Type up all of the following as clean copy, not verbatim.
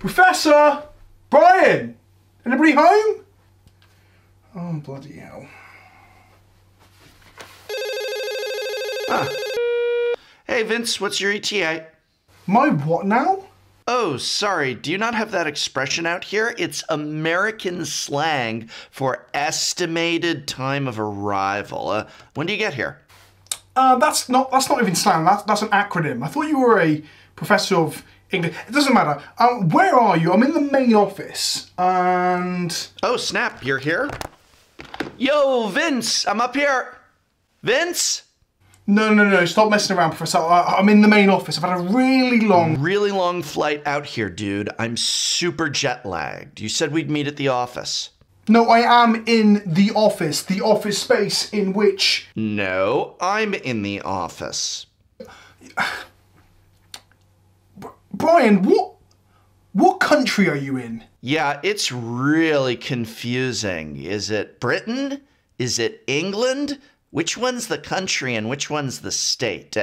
Professor! Brian! Anybody home? Oh, bloody hell. Ah. Hey, Vince, what's your ETA? My what now? Oh, sorry, do you not have that expression out here? It's American slang for estimated time of arrival. When do you get here? That's not even slang, that's an acronym. I thought you were a professor of English. It doesn't matter. Where are you? I'm in the main office, and... Oh, snap, you're here? Yo, Vince, I'm up here. Vince? No, stop messing around, Professor. I'm in the main office. I've had a really long flight out here, dude. I'm super jet lagged. You said we'd meet at the office. No, I am in the office space in which... No, I'm in the office. Brian, what country are you in? Yeah, it's really confusing. Is it Britain? Is it England? Which one's the country and which one's the state?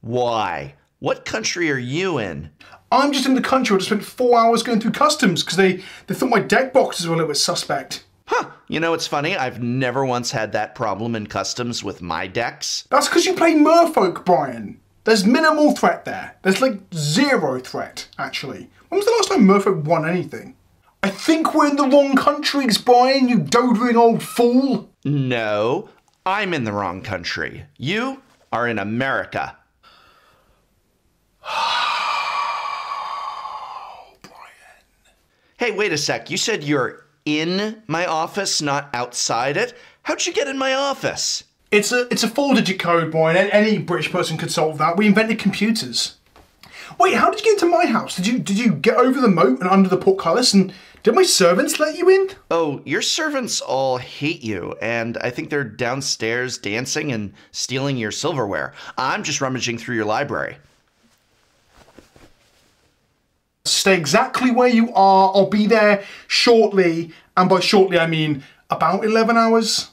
Why? What country are you in? I'm just in the country. I just spent 4 hours going through customs because they thought my deck boxes were a little bit suspect. Huh. You know, it's funny. I've never once had that problem in customs with my decks. That's because you play Merfolk, Brian. There's minimal threat there. There's like zero threat, actually. When was the last time Merfolk won anything? I think we're in the wrong countries, Brian, you doddering old fool. No, I'm in the wrong country. You are in America. Oh, Brian. Hey, wait a sec. You said you're in my office, not outside it? How'd you get in my office? It's a 4-digit code, Brian. Any British person could solve that. We invented computers. Wait, how did you get into my house? Did you get over the moat and under the portcullis, and did my servants let you in? Oh, your servants all hate you, and I think they're downstairs dancing and stealing your silverware. I'm just rummaging through your library. Stay exactly where you are. I'll be there shortly, and by shortly I mean about 11 hours.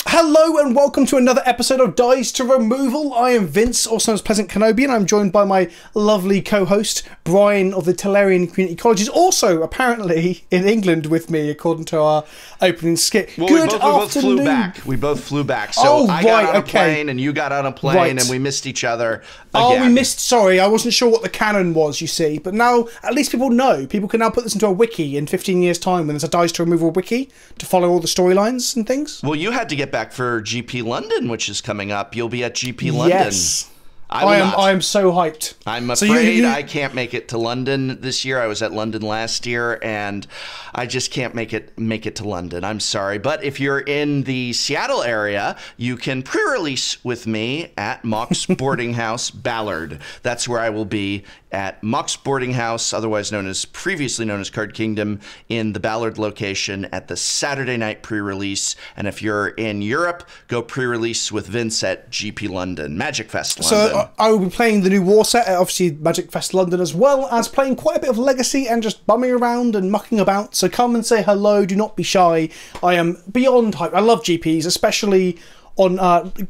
Hello and welcome to another episode of Dice to Removal. I am Vince, also known as Pleasant Kenobi, and I'm joined by my lovely co-host, Brian of the Tolarian Community College, who's also apparently in England with me, according to our opening skit. Well, Good we both afternoon. flew back. We both flew back. So I got on a plane and you got on a plane and we missed each other again. Oh, we missed, sorry, I wasn't sure what the canon was, you see, but now at least people know. People can now put this into a wiki in 15 years' time when there's a Dice to Removal wiki to follow all the storylines and things. Well, you had to get back for GP London, which is coming up. You'll be at GP London. Yes. I am so hyped. I'm afraid I can't make it to London this year. I was at London last year, and I just can't make it to London. I'm sorry. But if you're in the Seattle area, you can pre-release with me at Mock's Boarding House Ballard. That's where I will be, at Mock's Boarding House, otherwise previously known as Card Kingdom, in the Ballard location at the Saturday night pre-release. And if you're in Europe, go pre-release with Vince at GP London, Magic Fest London. So I will be playing the new war set at obviously Magic Fest London, as well as playing quite a bit of Legacy and just bumming around and mucking about. So come and say hello, do not be shy. I am beyond hyped. I love GPs, especially on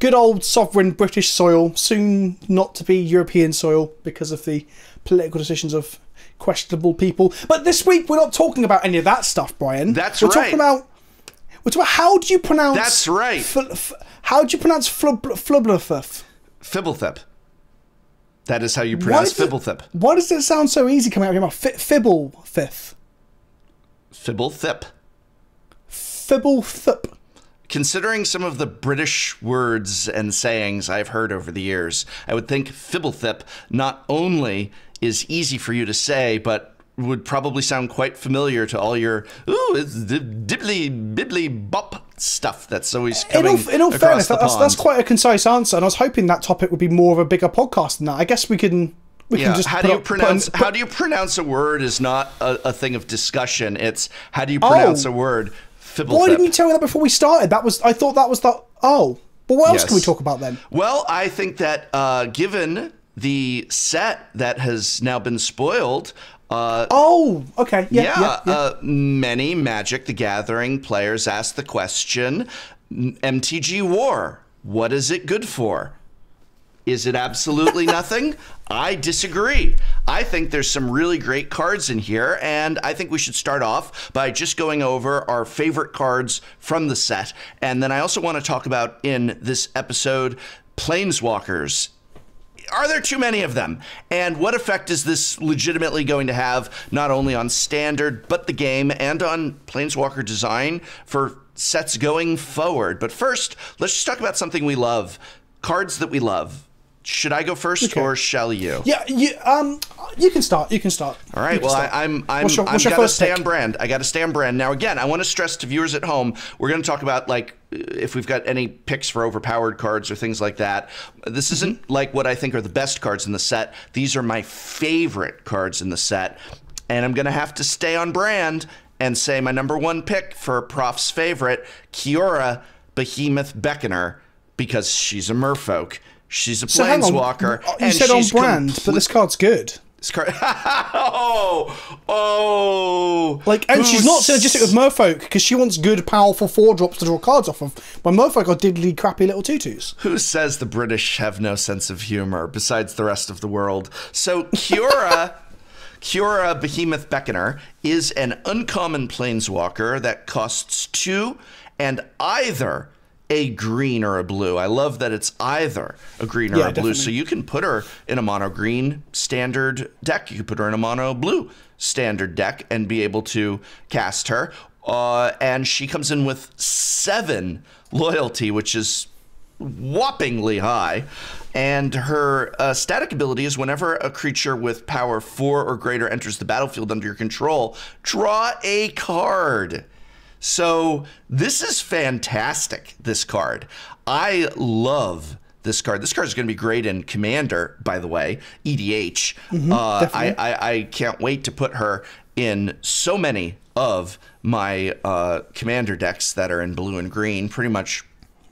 good old sovereign British soil, soon not to be European soil because of the political decisions of questionable people. But this week we're not talking about any of that stuff, Brian. That's right. We're talking about how do you pronounce... That's right. How do you pronounce Flubblethip? Fibblethip. That is how you pronounce Fibblethip. Why does it sound so easy coming out of your mouth? Fibblethip. Fibblethip. Fibblethip. Considering some of the British words and sayings I've heard over the years, I would think Fibblethip not only is easy for you to say, but would probably sound quite familiar to all your it's dibbly bop stuff that's always coming in all fairness, the pond. That's quite a concise answer, and I was hoping that topic would be more of a bigger podcast than that. I guess we can just how do you pronounce a word is not a thing of discussion. It's how do you pronounce a word? Fibblethip. Why didn't you tell me that before we started? I thought that was the but what else can we talk about then? Well, I think that given the set that has now been spoiled. Okay. Yeah. Many Magic the Gathering players asked the question, MTG War, what is it good for? Is it absolutely nothing? I disagree. I think there's some really great cards in here, and I think we should start off by just going over our favorite cards from the set. And then I also want to talk about, in this episode, Planeswalkers. Are there too many of them? And what effect is this legitimately going to have, not only on Standard, but the game, and on Planeswalker design for sets going forward? But first, let's just talk about something we love. Cards that we love. Should I go first, or shall you? Yeah, you can start. You can start. All right. Well, I'm gotta stay on brand. I got to stay on brand. Now, again, I want to stress to viewers at home, we're going to talk about, like, if we've got any picks for overpowered cards or things like that. This isn't like what I think are the best cards in the set. These are my favorite cards in the set, and I'm going to have to stay on brand and say my #1 pick for Prof's favorite, Kiora Behemoth Beckoner, because she's a merfolk. She's a planeswalker. You said on brand, but this card's good. This card. oh. Like, and she's not synergistic with merfolk because she wants good, powerful 4-drops to draw cards off of. But merfolk are diddly, crappy little 2/2s. Who says the British have no sense of humor besides the rest of the world? So Kiora. Kiora Behemoth Beckoner is an uncommon planeswalker that costs 2 and either a green or a blue. I love that it's either a green or a blue. Definitely. So you can put her in a mono green standard deck. You can put her in a mono blue standard deck and be able to cast her. And she comes in with 7 loyalty, which is whoppingly high. And her static ability is whenever a creature with power 4 or greater enters the battlefield under your control, draw a card. So this is fantastic, this card. I love this card. This card is going to be great in Commander, by the way, EDH. I can't wait to put her in so many of my Commander decks that are in blue and green, pretty much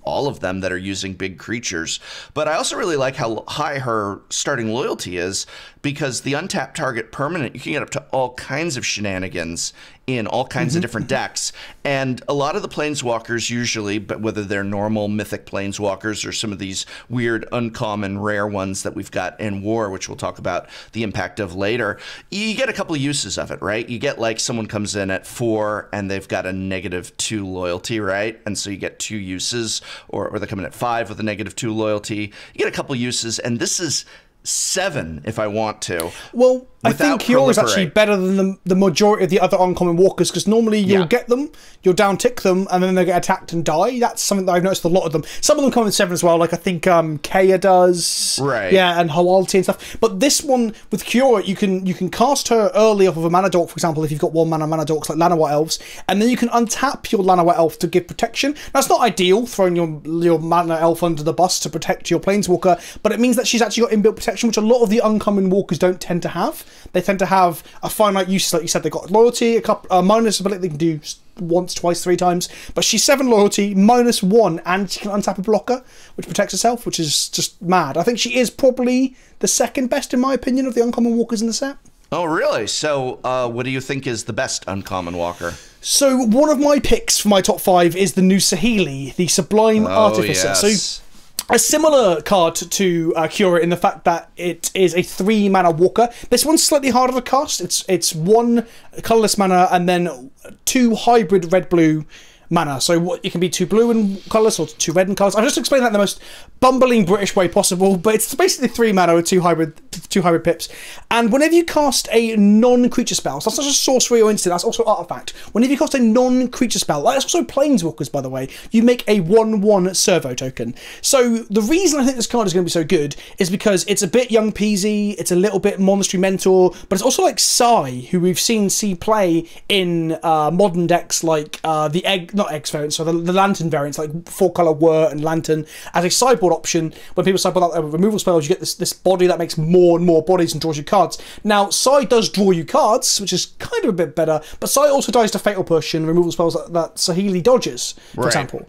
all of them that are using big creatures. But I also really like how high her starting loyalty is, because the untapped target permanent, you can get up to all kinds of shenanigans in all kinds of different decks. And a lot of the planeswalkers usually, but whether they're normal mythic planeswalkers or some of these weird, uncommon, rare ones that we've got in War, which we'll talk about the impact of later, you get a couple of uses of it, right? You get, like, someone comes in at 4 and they've got a -2 loyalty, right? And so you get 2 uses, or they come in at 5 with a -2 loyalty. You get a couple uses, and this is 7 if I want to. Well, I think Kiora is actually better than the majority of the other uncommon walkers, because normally you'll get them, you'll down tick them, and then they get attacked and die. That's something that I've noticed with a lot of them. Some of them come in 7 as well, like I think Kaya does. Right. Yeah, and Hawalti and stuff. But this one, with Kiora, you can cast her early off of a mana dork, for example, if you've got 1 mana mana dorks like Llanowar Elves, and then you can untap your Llanowar Elf to give protection. Now, it's not ideal, throwing your mana elf under the bus to protect your planeswalker, but it means that she's actually got inbuilt protection, which a lot of the uncommon walkers don't tend to have. They tend to have a finite use, like you said. They've got loyalty, a couple minus ability they can do once, twice, 3 times. But she's 7 loyalty, -1, and she can untap a blocker, which protects herself, which is just mad. I think she is probably the second best, in my opinion, of the uncommon walkers in the set. Oh, really? So what do you think is the best uncommon walker? So one of my picks for my top 5 is the new Saheeli, the Sublime Artificer. Yes. So a similar card to Kiora in the fact that it is a 3 mana walker. This one's slightly harder to cast. It's 1 colorless mana and then 2 hybrid red-blue mana. So it can be 2 blue and colours or 2 red and colours. I've just explained that in the most bumbling British way possible, but it's basically 3 mana with 2 hybrid pips. And whenever you cast a non-creature spell, so that's not just sorcery or instant, that's also artifact. Whenever you cast a non-creature spell, that's also planeswalkers, by the way, you make a 1/1 servo token. So the reason I think this card is going to be so good is because it's a bit young peasy, it's a little bit Monastery Mentor, but it's also like Sai, who we've seen play in modern decks like the not X variants, so the Lantern variants, like 4-color Whir and Lantern, as a sideboard option. When people sideboard out removal spells, you get this body that makes more and more bodies and draws you cards. Now, Sai does draw you cards, which is kind of a bit better, but Sai also dies to Fatal Push and removal spells that Saheeli dodges, for example.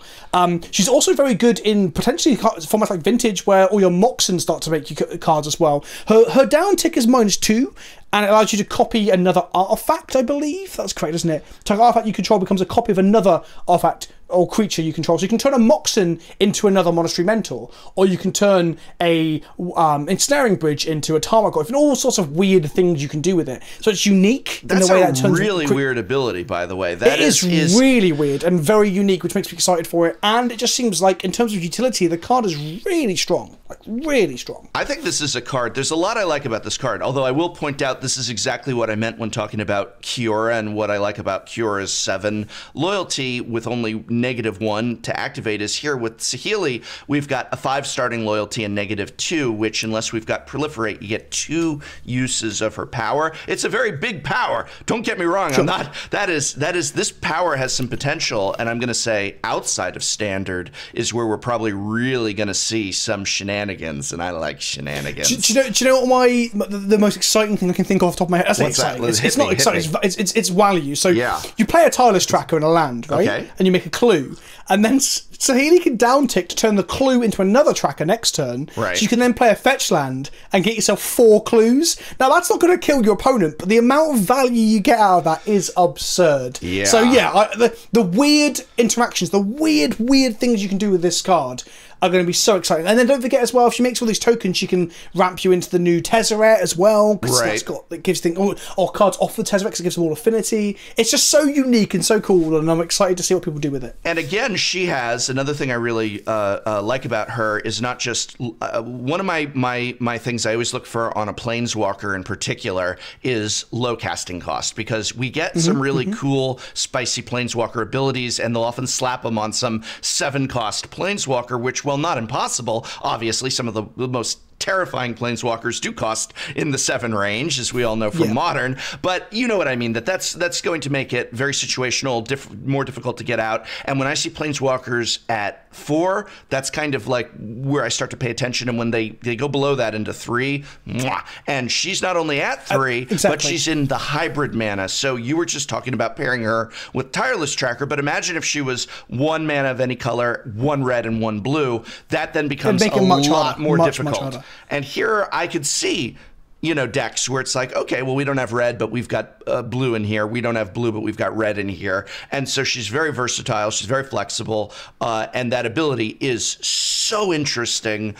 She's also very good in potentially formats like Vintage, where all your Moxen start to make you cards as well. Her down tick is -2, and it allows you to copy another artifact, I believe. That's correct, isn't it? Target artifact you control becomes a copy of another artifact or creature you control. So you can turn a Moxen into another Monastery Mentor, or you can turn a Ensnaring Bridge into a Tarmogoyf, and all sorts of weird things you can do with it. So it's unique in the way that it turns. That's a really weird ability, by the way. It is really weird and very unique, which makes me excited for it. And it just seems like, in terms of utility, the card is really strong. Like, really strong. I think this is a card. There's a lot I like about this card, although I will point out this is exactly what I meant when talking about Kiora, and what I like about Kiora's 7 loyalty with only -1 to activate is here with Saheeli, we've got a 5 starting loyalty and -2, which, unless we've got Proliferate, you get 2 uses of her power. It's a very big power. Don't get me wrong. Sure. This power has some potential, and I'm going to say outside of Standard is where we're probably really going to see some shenanigans, and I like shenanigans. Do you know what the most exciting thing I can think of off the top of my head? What's that? It's not exciting. It's value. So yeah. You play a tireless tracker in a land, right? Okay. And you make a clue, and then Saheeli can downtick to turn the clue into another tracker next turn. Right. So you can then play a fetch land and get yourself 4 clues. Now that's not going to kill your opponent, but the amount of value you get out of that is absurd. Yeah. So yeah, the weird interactions, the weird things you can do with this card are going to be so exciting. And then don't forget as well, if she makes all these tokens, she can ramp you into the new Tezzeret as well. Right. It gives things, or cards off the Tezzeret because it gives them all affinity. It's just so unique and so cool, and I'm excited to see what people do with it. And again, she has another thing I really like about her is not just one of my things I always look for on a Planeswalker in particular is low casting cost, because we get some really cool, spicy Planeswalker abilities, and they'll often slap them on some 7-cost Planeswalker, which, while not impossible, obviously some of the most terrifying Planeswalkers do cost in the 7 range, as we all know from Modern. But you know what I mean, that's going to make it very situational, more difficult to get out. And when I see Planeswalkers at 4, that's kind of like where I start to pay attention. And when they go below that into 3, mwah, and she's not only at 3, exactly. but she's in the hybrid mana. So you were just talking about pairing her with Tireless Tracker, but imagine if she was 1 mana of any color, 1 red and 1 blue. That then becomes a lot more difficult. And here I could see, decks where it's like, okay, well, we don't have red, but we've got blue in here. We don't have blue, but we've got red in here. And so she's very versatile. She's very flexible. And that ability is so interesting.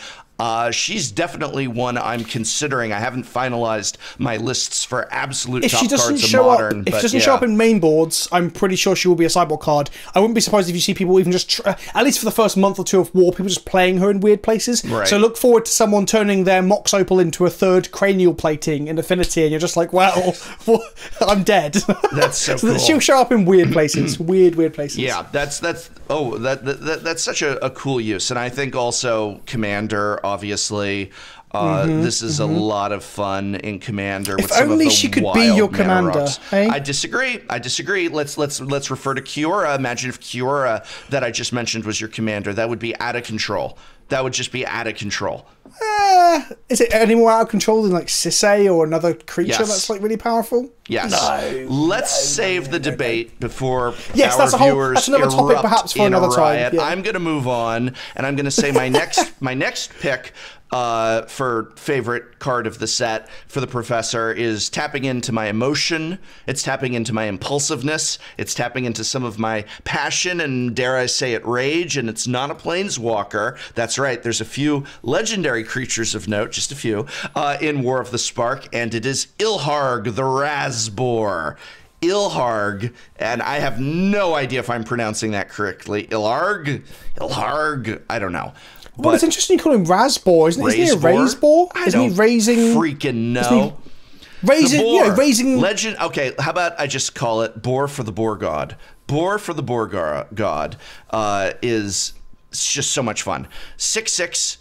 She's definitely one I'm considering. I haven't finalized my lists for absolute top cards of Modern. If she doesn't show up in main boards, I'm pretty sure she will be a sideboard card. I wouldn't be surprised if you see people even just, at least for the first month or 2 of War, people just playing her in weird places. Right. So look forward to someone turning their Mox Opal into a 3rd cranial plating in Affinity, and you're just like, well, I'm dead. That's so cool. She'll show up in weird places, weird places. Yeah, that's such a cool use. And I think also Commander, obviously, this is a lot of fun in Commander. With some only of the she could be your commander. Hey? I disagree. Let's refer to Kiora. Imagine if Kiora that I just mentioned was your commander. That would be out of control. That would just be out of control. Is it any more out of control than like Sisay or another creature that's like really powerful? Yes. No. Let's save the debate before that's another topic perhaps for another time. Yeah. I'm going to move on, and I'm going to say my next pick for favorite card of the set for the Professor is tapping into my emotion. It's tapping into my impulsiveness. It's tapping into some of my passion and, dare I say it, rage. And it's not a Planeswalker. That's right. There's a few legendary creatures of note, just a few, in War of the Spark, and it is Ilharg the Razbor. Ilharg, and I have no idea if I'm pronouncing that correctly. Ilharg, I don't know. Well, it's interesting you call him Razbor. Isn't he a Razbor? Isn't he raising? Freaking know. Raising legend. Okay, how about I just call it Boar for the Boar God? Boar for the Boar God is just so much fun. 6/6.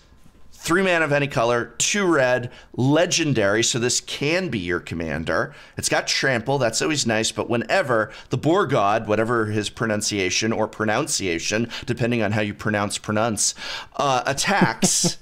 3 mana of any color, 2 red, legendary, so this can be your commander. It's got trample, that's always nice, but whenever the Boar God, whatever his pronunciation or pronunciation, depending on how you pronounce, attacks,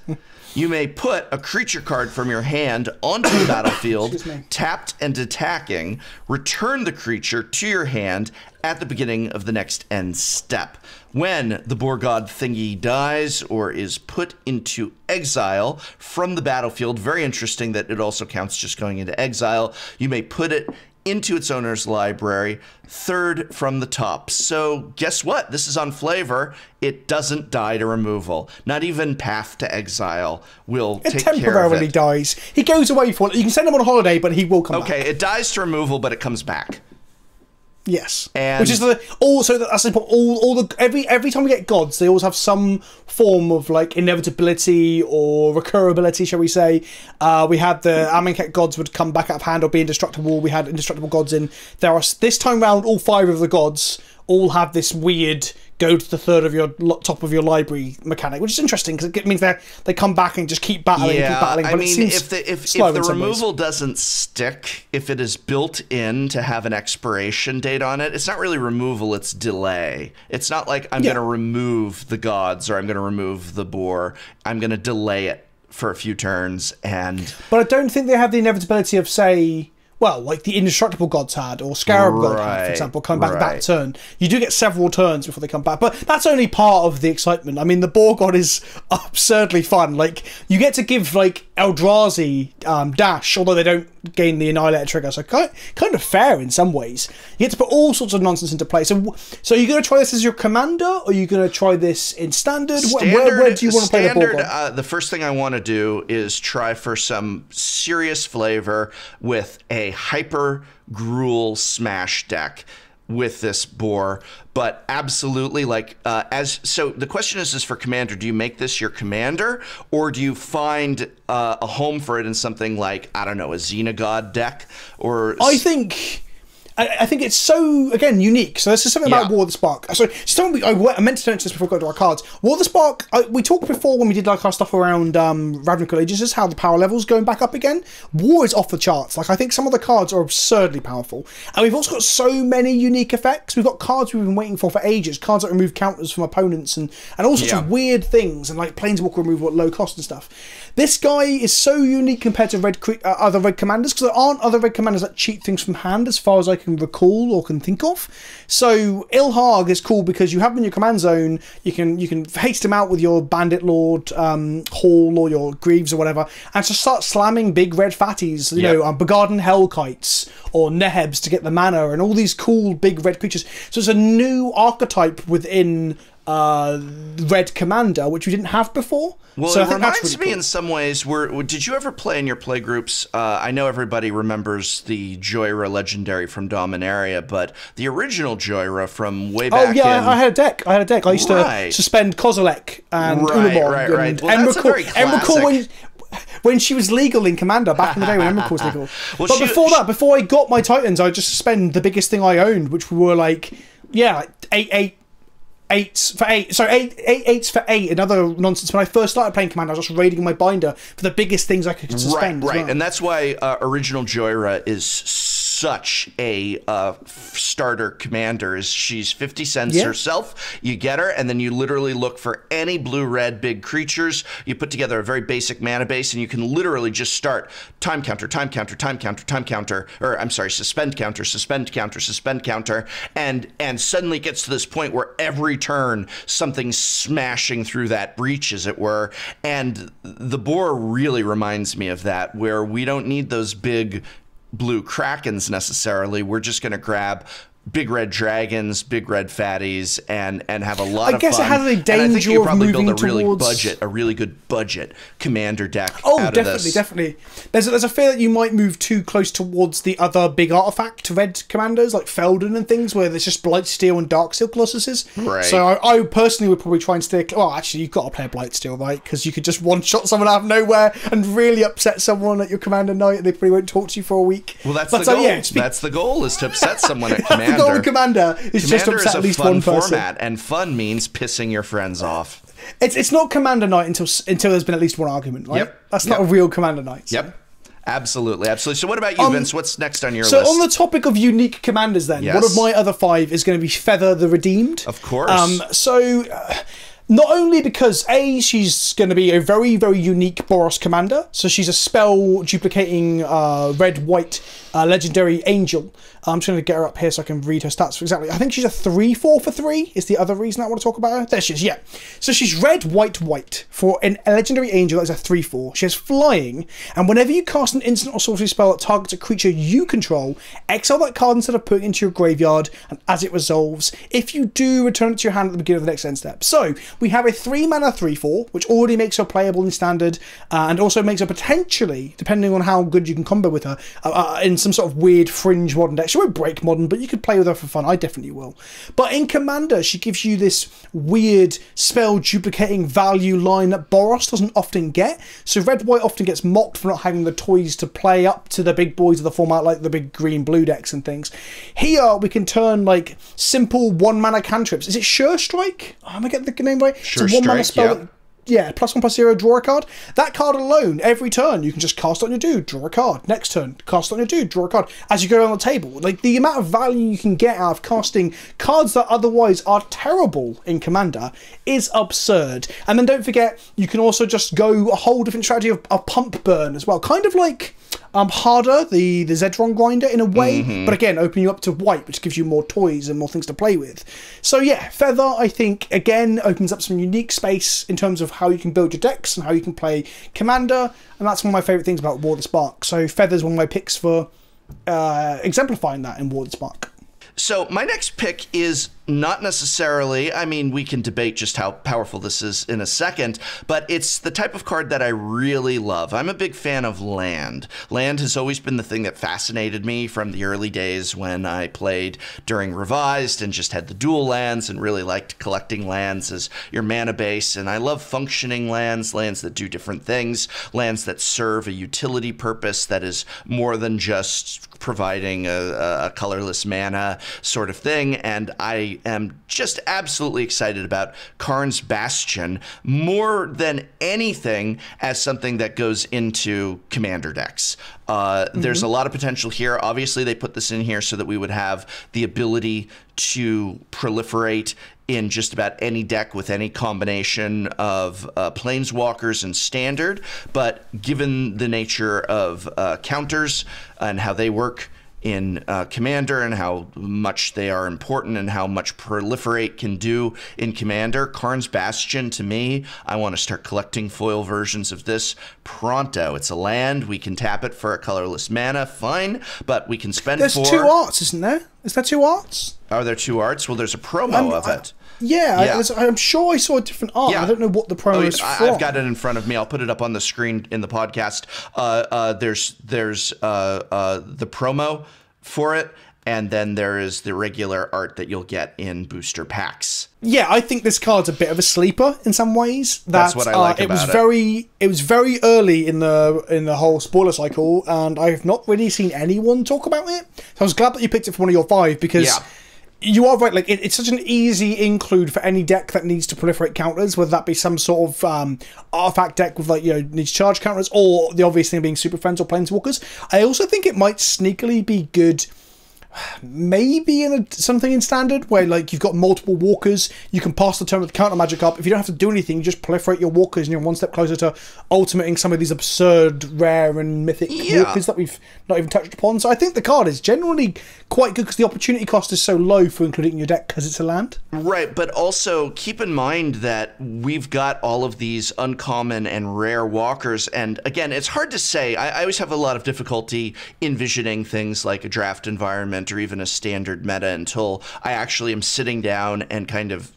you may put a creature card from your hand onto the battlefield, tapped and attacking, return the creature to your hand at the beginning of the next end step. When the Boar God thingy dies or is put into exile from the battlefield, very interesting that it also counts just going into exile, you may put it into its owner's library, third from the top. So guess what? This is on flavor. It doesn't die to removal. Not even Path to Exile will take care of it. It temporarily dies. He goes away for it. You can send him on a holiday, but he will come back. Okay, it dies to removal, but it comes back. Yes, and which is every time we get gods, they always have some form of like inevitability or recurability, shall we say? We had the Amonkhet gods would come back out of hand or be indestructible. We had indestructible gods in there. Are this time round, all 5 of the gods all have this weird go to the third of your top of your library mechanic, which is interesting because it means they come back and just keep battling. Yeah, keep battling, but I mean, if the removal doesn't stick, if it is built in to have an expiration date on it, it's not really removal, it's delay. It's not like I'm going to remove the gods or I'm going to remove the boar. I'm going to delay it for a few turns. But I don't think they have the inevitability of, say, well, like the indestructible gods had, or Scarab God had, for example, come back that turn. You do get several turns before they come back, but that's only part of the excitement. I mean, the Boar God is absurdly fun. Like, you get to give, like, Eldrazi dash, although they don't gain the Annihilator trigger, so kind of fair in some ways. You get to put all sorts of nonsense into play. So are you going to try this as your commander, or are you going to try this in standard? Where do you want to play the Boar God? The first thing I want to do is try for some serious flavor with a hyper Gruul smash deck with this boar, but absolutely, like, so the question is for commander, do you make this your commander, or do you find a home for it in something like, I don't know, a Xenagod deck? Or I think it's so, again, unique. So this is something about War of the Spark. Sorry, I meant to mention this before we got to our cards. War of the Spark, we talked before when we did like our stuff around Ravnica Ages, how the power level's going back up again. War is off the charts. Like, I think some of the cards are absurdly powerful. And we've also got so many unique effects. We've got cards we've been waiting for ages. Cards that remove counters from opponents and all sorts of weird things. And like Planeswalker removal at low cost and stuff. This guy is so unique compared to other red commanders, because there aren't other red commanders that cheat things from hand as far as I can recall or can think of. So Ilharg is cool because you have him in your command zone. You can haste him out with your Bandit Lord Hall or your Greaves or whatever, and just start slamming big red fatties. You know, Begarden Hellkites or Nehebs to get the mana and all these cool big red creatures. So it's a new archetype within Red Commander, which we didn't have before. Well, so it reminds me in some ways. Did you ever play in your play groups? I know everybody remembers the Joyra Legendary from Dominaria, but the original Joyra from way back. Oh yeah, I had a deck. I used to suspend Kozilek and Ulamog and Emrakul when she was legal in Commander back in the day when Emrakul was legal. Well, but before that, before I got my Titans, I would just suspend the biggest thing I owned, which were like eights for eight, another nonsense. When I first started playing Commander, I was just raiding my binder for the biggest things I could suspend. Right, and that's why original Joyra is such a starter commander. She's 50 cents herself. You get her, and then you literally look for any blue-red big creatures. You put together a very basic mana base, and you can literally just start time counter, or I'm sorry, suspend counter, and suddenly it gets to this point where every turn something's smashing through that breach, as it were. And the boar really reminds me of that, where we don't need those big blue Krakens necessarily. We're just going to grab big red dragons, big red fatties, and have a lot of fun. I guess it has a danger. And I think you probably build towards a really good budget commander deck. Oh, out definitely, of this. definitely. There's a fear that you might move too close towards the other big artifact red commanders like Feldon and things, where there's just Blightsteel and Darksteel Colossuses. Right. So I personally would probably try and stay. Well, actually, you've got to play a Blightsteel, right? Because you could just one-shot someone out of nowhere and really upset someone at your commander night, and they probably won't talk to you for a week. Well, that's the goal. That's the goal, is to upset someone at commander. The goal of commander is just upset at least one person. Format, and fun means pissing your friends off. It's not Commander Night until there's been at least one argument, right? Yep. That's not a real Commander Night. So. Yep. Absolutely. So what about you, Vince? What's next on your list? So on the topic of unique commanders then, one of my other 5 is going to be Feather the Redeemed. Of course. Not only because, A, she's going to be a very, very unique Boros commander. So she's a spell duplicating red-white legendary angel. I'm just going to get her up here so I can read her stats for exactly. I think she's a 3/4 for 3 is the other reason I want to talk about her. There she is, yeah. So she's red, white, white for a legendary angel that is a 3/4. She has flying, and whenever you cast an instant or sorcery spell that targets a creature you control, exile that card instead of putting it into your graveyard, and as it resolves, if you do, return it to your hand at the beginning of the next end step. So we have a 3-mana 3/4, which already makes her playable in standard, and also makes her potentially, depending on how good you can combo with her, in some sort of weird fringe modern deck. She won't break modern, but you could play with her for fun. I definitely will. But in Commander, she gives you this weird spell duplicating value line that Boros doesn't often get. So red-white often gets mocked for not having the toys to play up to the big boys of the format, like the big green-blue decks and things. Here, we can turn like simple 1-mana cantrips. Is it Sure Strike? Oh, am I getting the name right? Sure it's a 1-mana Strike, spell. Yeah, +1/+0, draw a card. That card alone, every turn, you can just cast it on your dude, draw a card. Next turn, cast it on your dude, draw a card. As you go around the table, like the amount of value you can get out of casting cards that otherwise are terrible in Commander is absurd. And then don't forget, you can also just go a whole different strategy of pump burn as well. Kind of like Harder, the Zedron grinder in a way, but again, opening you up to white, which gives you more toys and more things to play with. So yeah, Feather, I think, again, opens up some unique space in terms of how you can build your decks and how you can play Commander, and that's one of my favourite things about War of the Spark. So Feather's one of my picks for exemplifying that in War of the Spark. So my next pick is not necessarily, I mean, we can debate just how powerful this is in a second, but it's the type of card that I really love. I'm a big fan of land. Land has always been the thing that fascinated me from the early days when I played during Revised and just had the dual lands and really liked collecting lands as your mana base. And I love functioning lands, lands that do different things, lands that serve a utility purpose that is more than just providing a colorless mana sort of thing. And I am just absolutely excited about Karn's Bastion more than anything as something that goes into Commander decks. There's a lot of potential here. Obviously, they put this in here so that we would have the ability to proliferate in just about any deck with any combination of Planeswalkers and Standard. But given the nature of counters and how they work in Commander and how much they are important and how much Proliferate can do in Commander, Karn's Bastion, to me, I want to start collecting foil versions of this pronto. It's a land. We can tap it for a colorless mana, fine, but we can spend There's 2 arts, isn't there? Is there 2 arts? Are there 2 arts? Well, there's a promo of it. Yeah. I'm sure I saw a different art. Yeah. I don't know what the promo is from. I've got it in front of me. I'll put it up on the screen in the podcast. There's the promo for it, and then there is the regular art that you'll get in booster packs. Yeah, I think this card's a bit of a sleeper in some ways. That's what I like about it. It was very early in the whole spoiler cycle, and I've not really seen anyone talk about it. So I was glad that you picked it for one of your 5 because. Yeah. You are right, like it's such an easy include for any deck that needs to proliferate counters, whether that be some sort of artifact deck with needs charge counters, or the obvious thing being Super Friends or Planeswalkers. I also think it might sneakily be good maybe in something in Standard where you've got multiple walkers, you can pass the turn with counter magic up. If you don't have to do anything, you just proliferate your walkers and you're one step closer to ultimating some of these absurd rare and mythic walkers that we've not even touched upon. So I think the card is generally quite good because the opportunity cost is so low for including in your deck because it's a land. Right, but also keep in mind that we've got all of these uncommon and rare walkers, and again, it's hard to say. I always have a lot of difficulty envisioning things like a draft environment or even a standard meta until I actually am sitting down and kind of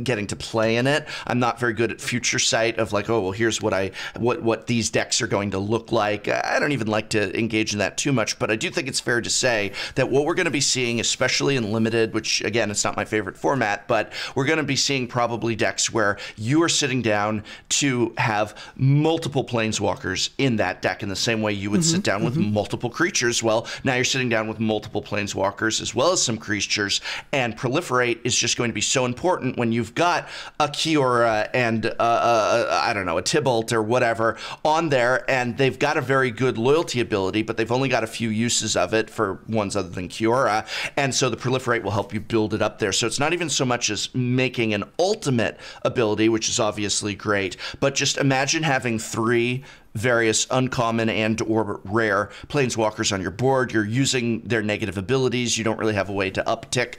getting to play in it. I'm not very good at future sight of like, oh, well, here's what these decks are going to look like. I don't even like to engage in that too much, but I do think it's fair to say that what we're going to be seeing, especially in Limited, which again, it's not my favorite format, but we're going to be seeing probably decks where you are sitting down to have multiple Planeswalkers in that deck in the same way you would sit down with multiple creatures. Well, now you're sitting down with multiple Planeswalkers as well as some creatures, and Proliferate is just going to be so important when you've got a Kiora and I don't know, a Tybalt or whatever on there, and they've got a very good loyalty ability, but they've only got a few uses of it for ones other than Kiora, and so the proliferate will help you build it up there. So it's not even so much as making an ultimate ability, which is obviously great, but just imagine having 3 various uncommon and or rare planeswalkers on your board. You're using their negative abilities. You don't really have a way to uptick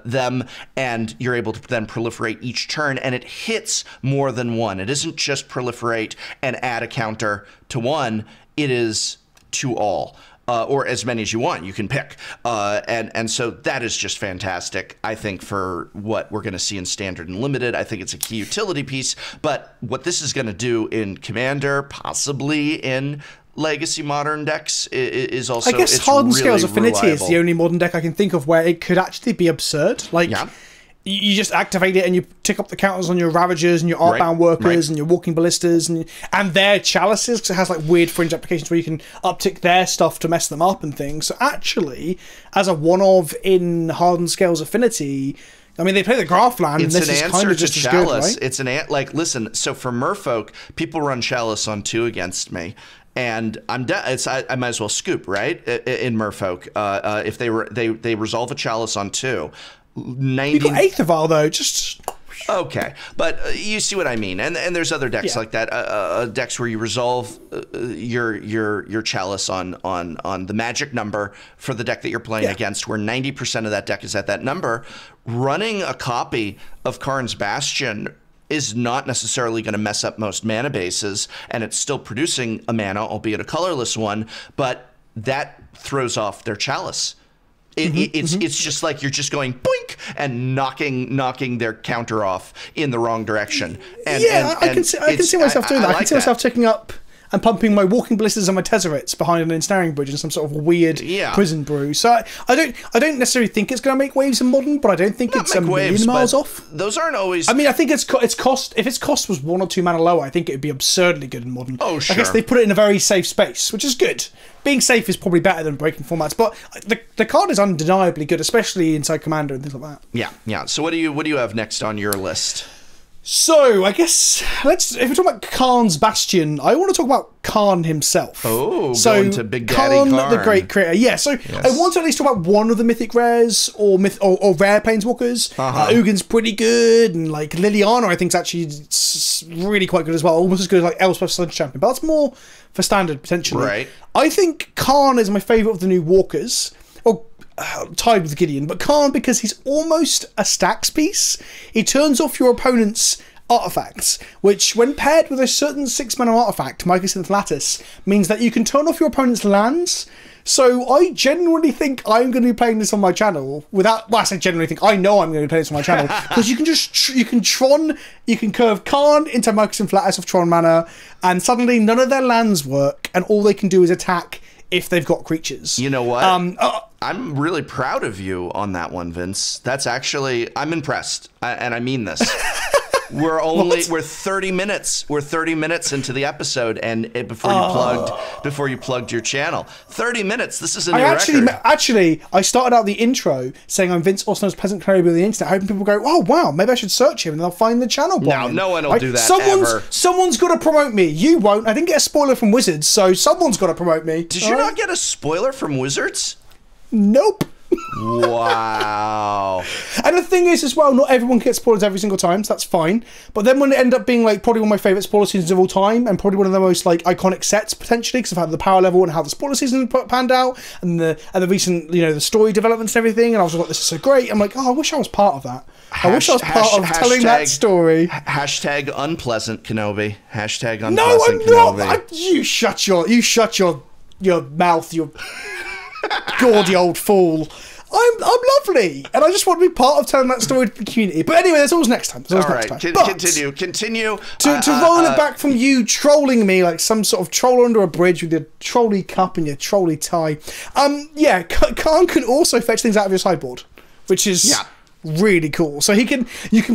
them, and you're able to then proliferate each turn, and it hits more than one. It isn't just proliferate and add a counter to one. It is to all. Or as many as you want, you can pick. And so that is just fantastic, I think, for what we're going to see in Standard and Limited. I think it's a key utility piece. But what this is going to do in Commander, possibly in Legacy Modern decks, is also, I guess, it's Hardened really Scales Affinity reliable. is the only Modern deck I can think of where it could actually be absurd. Like, Yeah. you just activate it and you tick up the counters on your Ravagers and your Artbound Workers and your Walking Ballistas and their Chalices, because it has like weird fringe applications where you can uptick their stuff to mess them up and things. So actually, as a one-of in Hardened Scales Affinity, I mean, they play the Graphland, and this is kind of just as good, right? It's like, listen, so for Merfolk, people run Chalice on 2 against me. And I might as well scoop, right? In Merfolk, if they resolve a Chalice on 2. You got Aetherval though, just okay, but you see what I mean. And there's other decks like that, decks where you resolve your Chalice on the magic number for the deck that you're playing against, where 90% of that deck is at that number. Running a copy of Karn's Bastion is not necessarily going to mess up most mana bases, and it's still producing a mana, albeit a colorless one, but that throws off their Chalice. It's just like you're just going boink and knocking their counter off in the wrong direction. And, I can see myself doing that. I can see myself taking up and pumping my Walking Ballistas and my Tezzerets behind an ensnaring bridge in some sort of weird prison brew. So I don't necessarily think it's going to make waves in Modern, but I don't think it's a million miles off. Those aren't always. I mean, I think its cost. If its cost was 1 or 2 mana lower, I think it would be absurdly good in Modern. Oh, sure. I guess they put it in a very safe space, which is good. Being safe is probably better than breaking formats, but the card is undeniably good, especially inside Commander and things like that. Yeah. So what do you have next on your list? So I guess if we're talking about Karn's Bastion, I want to talk about Karn himself. Oh, going to Big Daddy Karn, the great creator. Yeah, so I want to at least talk about one of the mythic rares or rare planeswalkers. Ugin's pretty good, and like Liliana, I think is actually really quite good as well, almost as good as like Elspeth Sludge Champion. But that's more for Standard potentially. Right. I think Karn is my favourite of the new walkers. Tied with Gideon, but Karn because he's almost a stacks piece. He turns off your opponent's artifacts, which when paired with a certain 6-mana artifact, Mycosynth Lattice, means that you can turn off your opponent's lands. So I genuinely think I'm going to be playing this on my channel without. Well, I say genuinely think, I know I'm going to be playing this on my channel because you can curve Karn into Mycosynth Lattice of Tron mana, and suddenly none of their lands work, and all they can do is attack if they've got creatures. You know what? I'm really proud of you on that one, Vince. That's actually, I'm impressed, and I mean this. We're 30 minutes. We're 30 minutes into the episode, and before you plugged your channel, 30 minutes. This is a new record. Actually, I started out the intro saying I'm Vince, also known as Peasant Kenobi on the internet, hoping people go, "Oh wow, maybe I should search him," and they'll find the channel. No one will do that. Someone's got to promote me. You won't. I didn't get a spoiler from Wizards, so someone's got to promote me. Did you not get a spoiler from Wizards? Nope. Wow. And the thing is as well, not everyone gets spoilers every single time, so that's fine. But then when it ended up being like probably one of my favourite spoiler seasons of all time, and probably one of the most like iconic sets potentially, because of how the power level and how the spoiler season panned out, and the recent the story developments and everything, and I was like, this is so great. I'm like, oh, I wish I was part of that. I wish I was part of telling that story. Hashtag unpleasant Kenobi. Hashtag unpleasant No, I'm Kenobi. not. You shut your mouth, you gaudy old fool. I'm lovely, and I just want to be part of telling that story to the community. But anyway, that's always next time. Continue. To roll it back from you trolling me like some sort of troll under a bridge with your trolley cup and your trolley tie. Karn can also fetch things out of your sideboard, which is really cool. So you can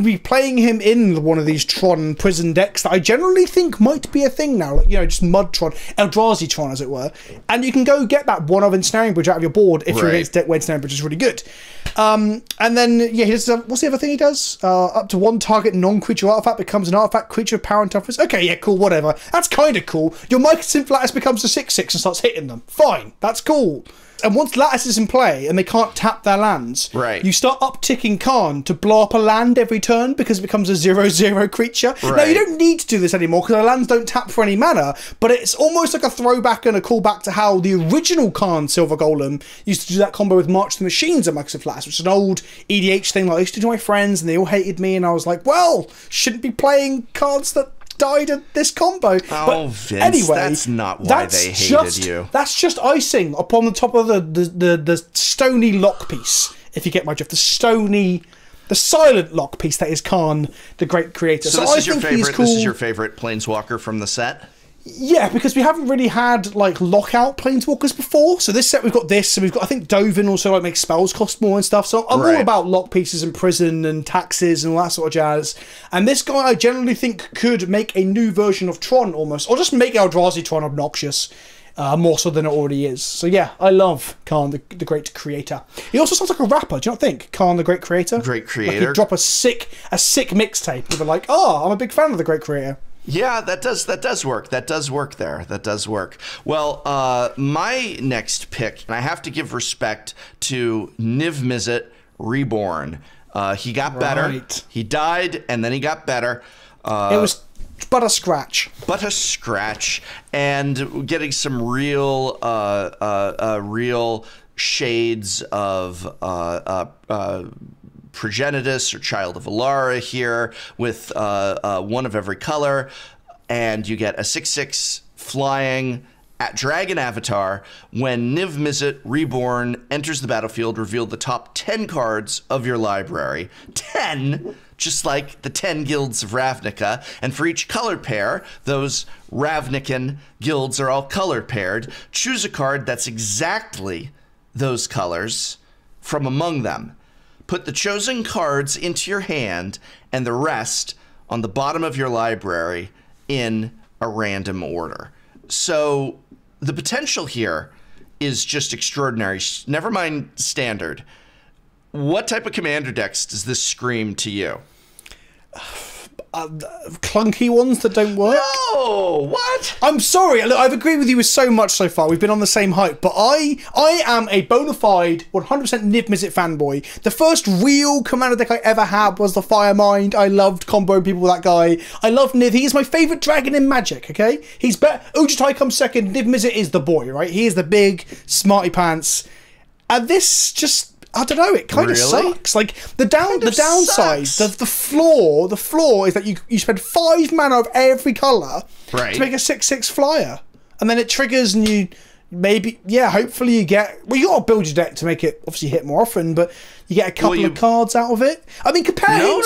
be playing him in one of these Tron prison decks that I generally think might be a thing now, like, you know, just Mud Tron, Eldrazi Tron as it were, and you can go get that one of Ensnaring Bridge out of your board if you're against deck where Ensnaring Bridge is really good. And then yeah, he does, what's the other thing he does? Up to one target non-creature artifact becomes an artifact creature of power and toughness. Okay, yeah, cool, whatever. That's kind of cool. Your Mycosynth Lattice becomes a 6/6 and starts hitting them. Fine, that's cool. And once Lattice is in play and they can't tap their lands, you start upticking Karn to blow up a land every turn because it becomes a 0/0 creature. Now, you don't need to do this anymore because our lands don't tap for any mana, but it's almost like a throwback and a callback to how the original Karn Silver Golem used to do that combo with March the Machines at Microsoft Lattice, which is an old EDH thing that I used to do with my friends and they all hated me, and I was like, well, shouldn't be playing cards that died at this combo. Oh, but Vince, anyway, that's not why they hated you. That's just icing upon the top of the stony lock piece, if you get my drift. The silent lock piece that is Karn, the great creator. So this is your favorite. Cool. This is your favorite Planeswalker from the set. Yeah, because we haven't really had like lockout Planeswalkers before. So this set we've got this, and we've got, I think Dovin also like makes spells cost more and stuff. So I'm all about lock pieces and prison and taxes and all that sort of jazz. And this guy I generally think could make a new version of Tron almost, or just make Eldrazi Tron obnoxious. More so than it already is. So yeah, I love Karn, the great creator. He also sounds like a rapper, do you not think? Karn, the great creator? Great creator. Like he'd drop a sick mixtape. People are like, oh, I'm a big fan of the great creator. Yeah, that does work. That does work there. That does work. Well, my next pick, and I have to give respect to Niv Mizzet Reborn. He got better. He died, and then he got better. It was but a scratch. But a scratch, and getting some real shades of Progenitus or Child of Alara here with one of every color, and you get a 6/6 flying at Dragon Avatar. When Niv Mizzet Reborn enters the battlefield, reveal the top 10 cards of your library. 10, just like the 10 guilds of Ravnica, and for each color pair, those Ravnican guilds are all color paired. Choose a card that's exactly those colors from among them. Put the chosen cards into your hand and the rest on the bottom of your library in a random order. So the potential here is just extraordinary. Never mind standard. What type of commander decks does this scream to you? Clunky ones that don't work. No, what? I'm sorry. Look, I've agreed with you with so much so far. We've been on the same hype, but I am a bona fide 100% Niv Mizzet fanboy. The first real commander deck I ever had was the Firemind. I loved comboing people with that guy. I love Niv. He is my favourite dragon in Magic, okay? He's better. Ujitai comes second. Niv Mizzet is the boy, right? He is the big, smarty pants. And this just, I don't know, it kind of sucks. Like the downside, the flaw is that you spend 5 mana of every colour to make a 6/6 flyer, and then it triggers, and you maybe hopefully you get, well, you got to build your deck to make it obviously hit more often, but you get a couple of cards out of it. I mean, compare him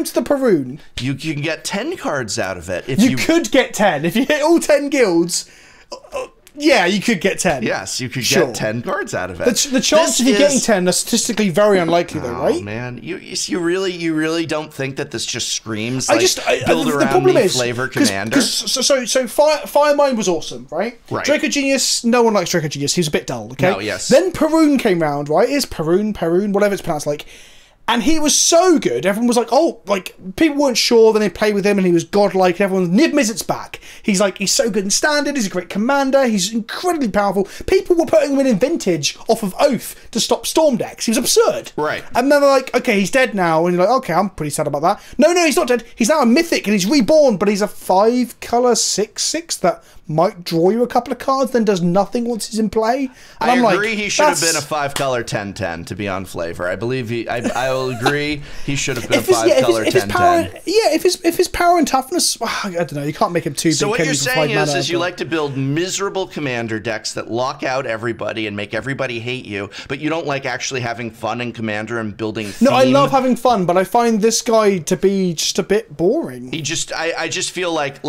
to the Perun. You can get 10 cards out of it. If you could get 10 if you hit all 10 guilds. Yeah, you could get 10. Yes, you could get 10 cards out of it. The chance of you getting 10 are statistically very unlikely, though, right? Oh man, you really don't think that this just screams like build around me flavor commander? So Firemind was awesome, right? Right. Draco Genius, no one likes Draco Genius. He was a bit dull, okay? No, yes. Then Perun came round, right? It's Perun, whatever it's pronounced like. And he was so good, everyone was like, oh, like, people weren't sure, then they played with him, and he was godlike, Niv Mizzet's back. He's so good in Standard, he's a great commander, he's incredibly powerful. People were putting him in Vintage off of Oath to stop Storm decks. He was absurd. Right. And then they're like, okay, he's dead now, and you're like, okay, I'm pretty sad about that. No, he's not dead. He's now a Mythic, and he's reborn, but he's a 5-color 6/6 that might draw you a couple of cards, then does nothing once he's in play. And I agree he should have been a 5-color 10/10 to be on flavor. I believe I will agree he should have been a 5-color 10/10. If his power and toughness, I don't know, you can't make him too big. So what you're saying is you like to build miserable commander decks that lock out everybody and make everybody hate you, but you don't like actually having fun in commander and building theme. No, I love having fun, but I find this guy to be just a bit boring. I just feel like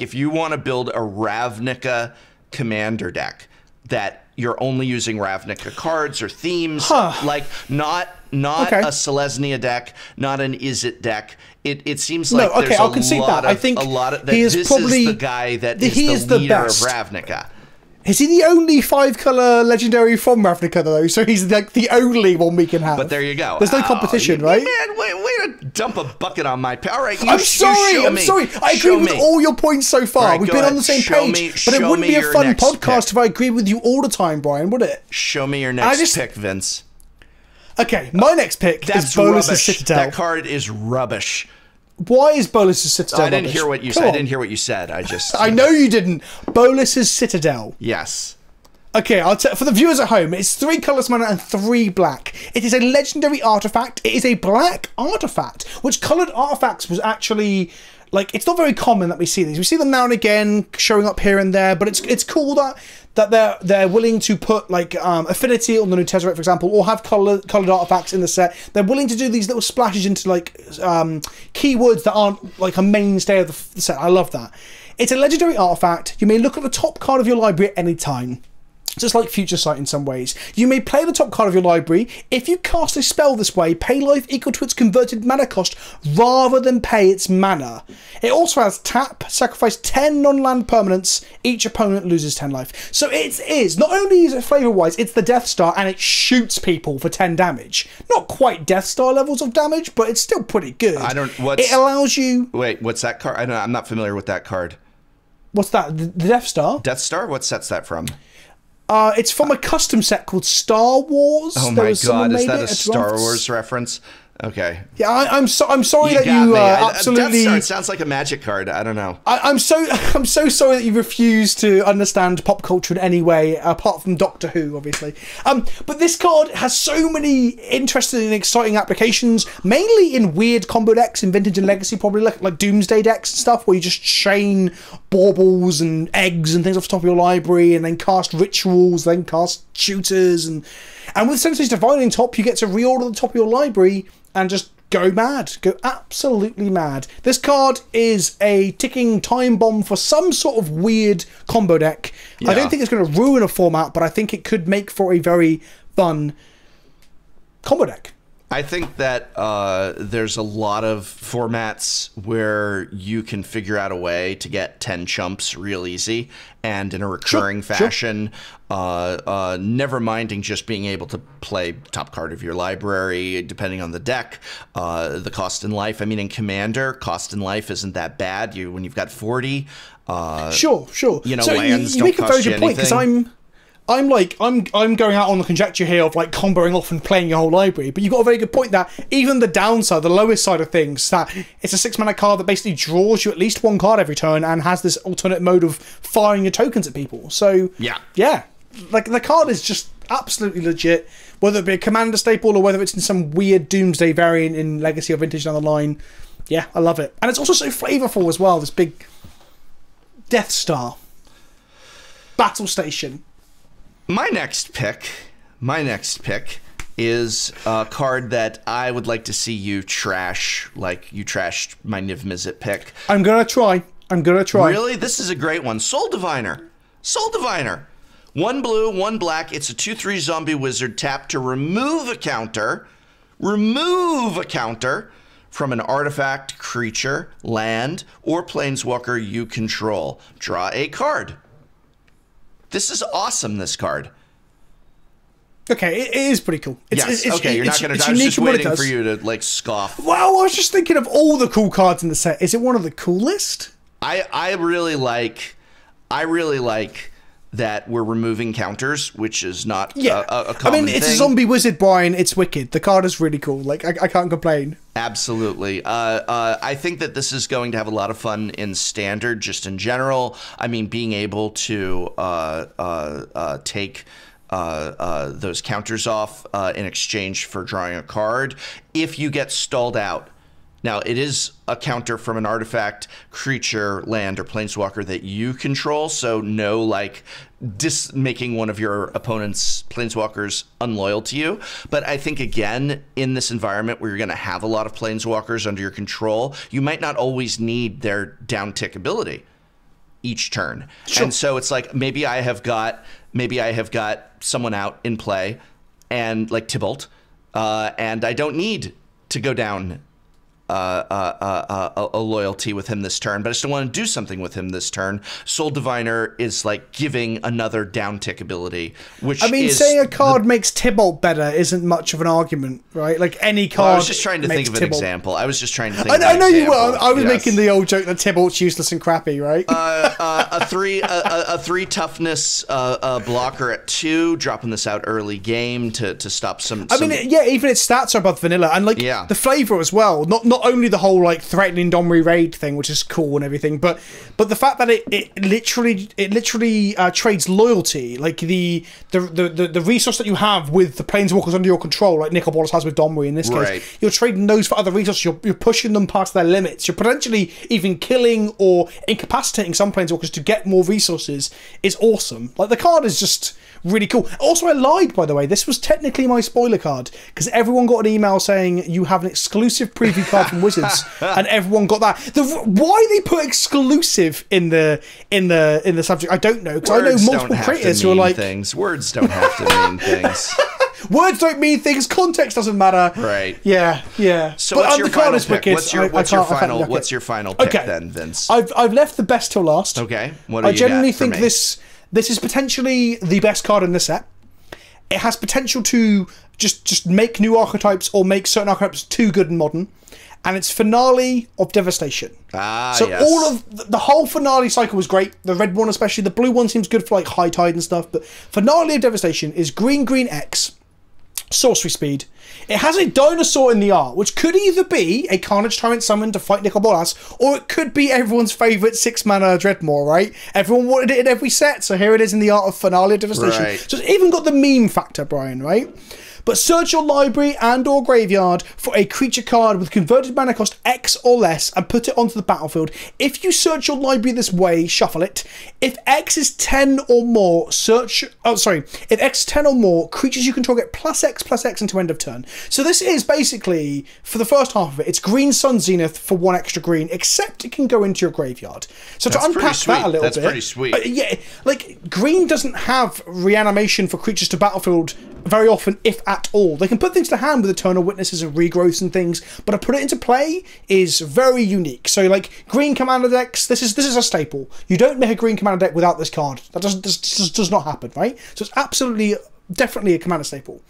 if you want to build a Ravnica commander deck that you're only using Ravnica cards or themes, like not Okay. a Selesnya deck, not an Izzet deck. It seems like No, okay, there's I'll concede that. I think a lot of he is this probably is the guy that he is the leader best. of Ravnica. Is he the only 5-color legendary from Ravnica, though? So he's like the only one we can have. But there you go. There's no competition, right? Man, way to dump a bucket on my... All right, I'm sorry. I agree with all your points so far. Right, We've been on the same page. But it wouldn't be a fun podcast if I agreed with you all the time, Brian, would it? Show me your next pick, Vince. Okay, my next pick is Bolus's Citadel. That card is rubbish. Why is Bolus's Citadel I didn't rubbish? hear what you said. I didn't hear what you said. I just... I know you didn't. Bolus's Citadel. Yes. Okay, for the viewers at home, it's 3 colourless mana and 3 black. It is a legendary artifact. It is a black artifact, which coloured artifacts was actually... Like, it's not very common that we see these. We see them now and again showing up here and there, but it's cool that they're willing to put like affinity on the new Tezzeret, for example, or have coloured artifacts in the set. They're willing to do these little splashes into like keywords that aren't like a mainstay of the set. I love that. It's a legendary artifact. You may look at the top card of your library at any time. Just like Future Sight in some ways. You may play the top card of your library. If you cast a spell this way, pay life equal to its converted mana cost rather than pay its mana. It also has tap, sacrifice 10 non-land permanents, each opponent loses 10 life. So it is, not only is it flavor-wise, it's the Death Star and it shoots people for 10 damage. Not quite Death Star levels of damage, but it's still pretty good. It allows you... Wait, what's that card? I'm not familiar with that card. What's that? The Death Star? Death Star? What set's that from? It's from a custom set called Star Wars. Oh my god, is that a Star Wars reference? Okay. Yeah, I'm sorry that you absolutely... Death Star, it sounds like a Magic card. I don't know. I'm so sorry that you refuse to understand pop culture in any way, apart from Doctor Who, obviously. But this card has so many interesting and exciting applications, mainly in weird combo decks in Vintage and Legacy, probably like Doomsday decks and stuff, where you just chain baubles and eggs and things off the top of your library, and then cast rituals, then cast shooters, and with Sensei's Divining top, you get to reorder the top of your library and just go mad. Go absolutely mad. This card is a ticking time bomb for some sort of weird combo deck. Yeah. I don't think it's going to ruin a format, but I think it could make for a very fun combo deck. I think that there's a lot of formats where you can figure out a way to get 10 chumps real easy and in a recurring fashion, never minding just being able to play top card of your library, depending on the deck, the cost in life. I mean, in Commander, cost in life isn't that bad. When you've got 40, sure. You know, so lands you don't make a very cost you good point, because I'm going out on the conjecture here of like comboing off and playing your whole library, but you've got a very good point that even the downside, the lowest side of things, that it's a 6-mana card that basically draws you at least 1 card every turn and has this alternate mode of firing your tokens at people. So yeah, like the card is just absolutely legit, whether it be a Commander staple or whether it's in some weird Doomsday variant in Legacy or Vintage down the line. Yeah, I love it. And it's also so flavorful as well, this big Death Star battle station. My next pick is a card that I would like to see you trash, like you trashed my Niv Mizzet pick. I'm gonna try. Really? This is a great one. Soul Diviner. 1 blue, 1 black. It's a 2/3 zombie wizard. Tap to remove a counter from an artifact, creature, land, or planeswalker you control. Draw a card. This is awesome, this card. Okay, it is pretty cool. You're not going to... I was just waiting for you to, like, scoff. Well, I was just thinking of all the cool cards in the set. Is it one of the coolest? I really like that we're removing counters, which is not a common thing. It's a zombie wizard, Brian. It's wicked. The card is really cool. Like, I can't complain. Absolutely. I think that this is going to have a lot of fun in Standard, just in general. I mean, being able to take those counters off in exchange for drawing a card if you get stalled out. Now, it is a counter from an artifact, creature, land, or planeswalker that you control, so no, like, making one of your opponent's planeswalkers unloyal to you. But I think, again, in this environment where you're going to have a lot of planeswalkers under your control, you might not always need their down-tick ability each turn. Sure. And so it's like, maybe I have got someone out in play, and like Tybalt, and I don't need to go down a loyalty with him this turn, but I still want to do something with him this turn. Soul Diviner is like giving another down tick ability, which saying a card makes Tybalt better isn't much of an argument, right? Like any card. Well, I was just trying to think of an example. I was just trying to think. I know you were. I was making the old joke that Tybalt's useless and crappy, right? A three toughness blocker at 2, dropping this out early game to stop some. Even its stats are above vanilla, and the flavor as well. Not only the whole like threatening Domri raid thing, which is cool and everything, but the fact that it literally trades loyalty, like the resource that you have with the planeswalkers under your control, like Nicol Bolas has with Domri in this case, you're trading those for other resources. You're pushing them past their limits. You're potentially even killing or incapacitating some planeswalkers to get more resources. Is awesome. Like the card is just really cool. Also, I lied, by the way. This was technically my spoiler card because everyone got an email saying you have an exclusive preview card from Wizards, and everyone got that. Why they put exclusive in the subject, I don't know, because I know multiple creators who are like things. Words don't have to mean things. Words don't mean things. Context doesn't matter. Right. Yeah. So what's your final pick? What's your final pick then, Vince? I've left the best till last. Okay. What do you got for me? I genuinely think this is potentially the best card in the set. It has potential to just make new archetypes or make certain archetypes too good and modern. And it's Finale of Devastation. Yes. All of the whole Finale cycle was great. The red one especially. The blue one seems good for like High Tide and stuff. But Finale of Devastation is green X, sorcery speed. It has a dinosaur in the art, which could either be a Carnage Tyrant summoned to fight Nicol Bolas, or it could be everyone's favourite 6-mana Dreadmaw, right? Everyone wanted it in every set, so here it is in the art of Finale of Devastation. Right. So it's even got the meme factor, Brian, right? But search your library and or graveyard for a creature card with converted mana cost X or less and put it onto the battlefield. If you search your library this way, shuffle it. If X is 10 or more, if X is 10 or more, creatures you control get +X until end of turn. So this is basically, for the first half of it, it's Green Sun Zenith for 1 extra green, except it can go into your graveyard. So to unpack that a little bit. That's pretty sweet. Like, green doesn't have reanimation for creatures to battlefield very often, if at all. They can put things to hand with Eternal Witnesses and regrowths and things, but to put it into play is very unique. So like green commander decks, this is a staple. You don't make a green commander deck without this card. That does not happen, right? So it's absolutely, definitely a commander staple.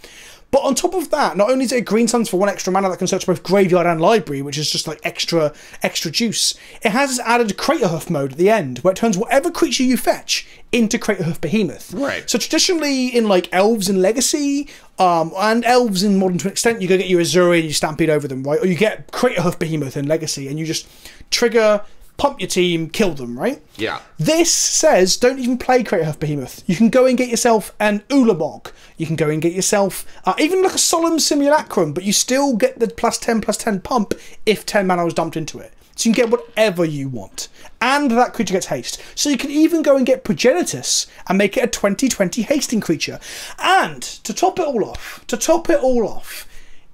But on top of that, not only is it Green Suns for 1 extra mana that can search both graveyard and library, which is just like extra juice, it has added Craterhoof mode at the end, where it turns whatever creature you fetch into Craterhoof Behemoth. Right. So traditionally in like Elves in Legacy, and Elves in Modern to an extent, you go get your Azuri and you stampede over them, right? Or you get Craterhoof Behemoth in Legacy and you just trigger, pump your team, kill them, right? Yeah. This says don't even play Craterhoof Behemoth. You can go and get yourself an Ulamog. You can go and get yourself even like a Solemn Simulacrum, but you still get the +10/+10 pump if 10 mana was dumped into it. So you can get whatever you want. And that creature gets haste. So you can even go and get Progenitus and make it a 20/20 hasting creature. And to top it all off,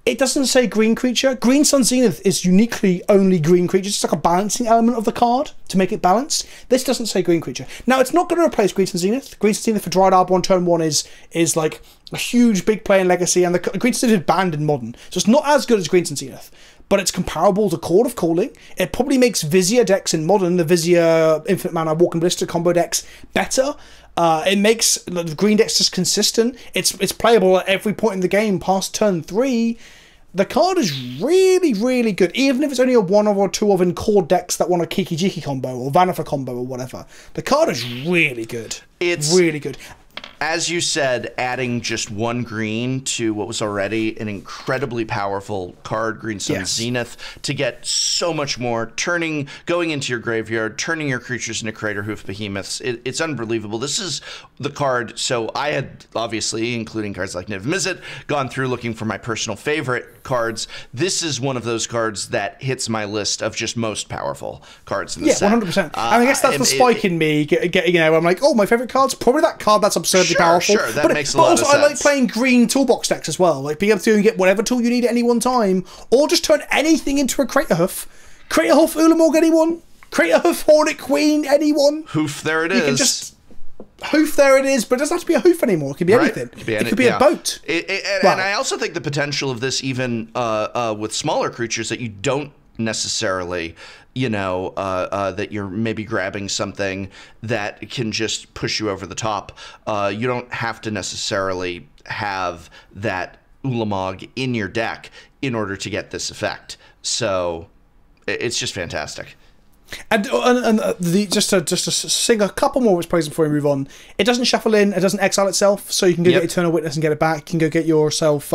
it doesn't say green creature. Green Sun Zenith is uniquely only green creature. It's like a balancing element of the card to make it balanced. This doesn't say green creature. Now, it's not going to replace Green Sun Zenith. Green Sun Zenith for Dryad Arbor on turn 1 is like a huge big play in Legacy, and the Green Sun Zenith is banned in Modern. So it's not as good as Green Sun Zenith, but it's comparable to Chord of Calling. It probably makes Vizier decks in Modern, the Vizier Infinite Mana Walking Ballista combo decks, better. It makes the green decks just consistent. It's playable at every point in the game past turn 3. The card is really, really good, even if it's only a 1 or 2 of in core decks that want a Kiki Jiki combo or Vanifer combo or whatever. The card is really good. It's really good. As you said, adding just 1 green to what was already an incredibly powerful card, Green Sun Zenith, to get so much more, going into your graveyard, turning your creatures into Craterhoof Behemoths. It's unbelievable. This is the card. So I had, obviously, including cards like Niv Mizzet, gone through looking for my personal favorite cards. This is one of those cards that hits my list of just most powerful cards in the set. 100%. And I guess that's the spike in me getting, I'm like, oh, my favorite card's probably that card that's absurdly powerful. Sure, that makes a lot of sense. But also, I like playing green toolbox decks as well. Like being able to get whatever tool you need at any one time, or just turn anything into a Craterhoof. Craterhoof Ulamog, anyone? Craterhoof Hornet Queen, anyone? Hoof, there it is. You can just hoof, there it is, but it doesn't have to be a hoof anymore. It could be anything. It could be a boat. And I also think the potential of this, even with smaller creatures that you don't necessarily, that you're maybe grabbing something that can just push you over the top. You don't have to necessarily have that Ulamog in your deck in order to get this effect. So it's just fantastic. And just to sing a couple more which plays before we move on, it doesn't shuffle in, it doesn't exile itself, so you can go get Eternal Witness and get it back. You can go get yourself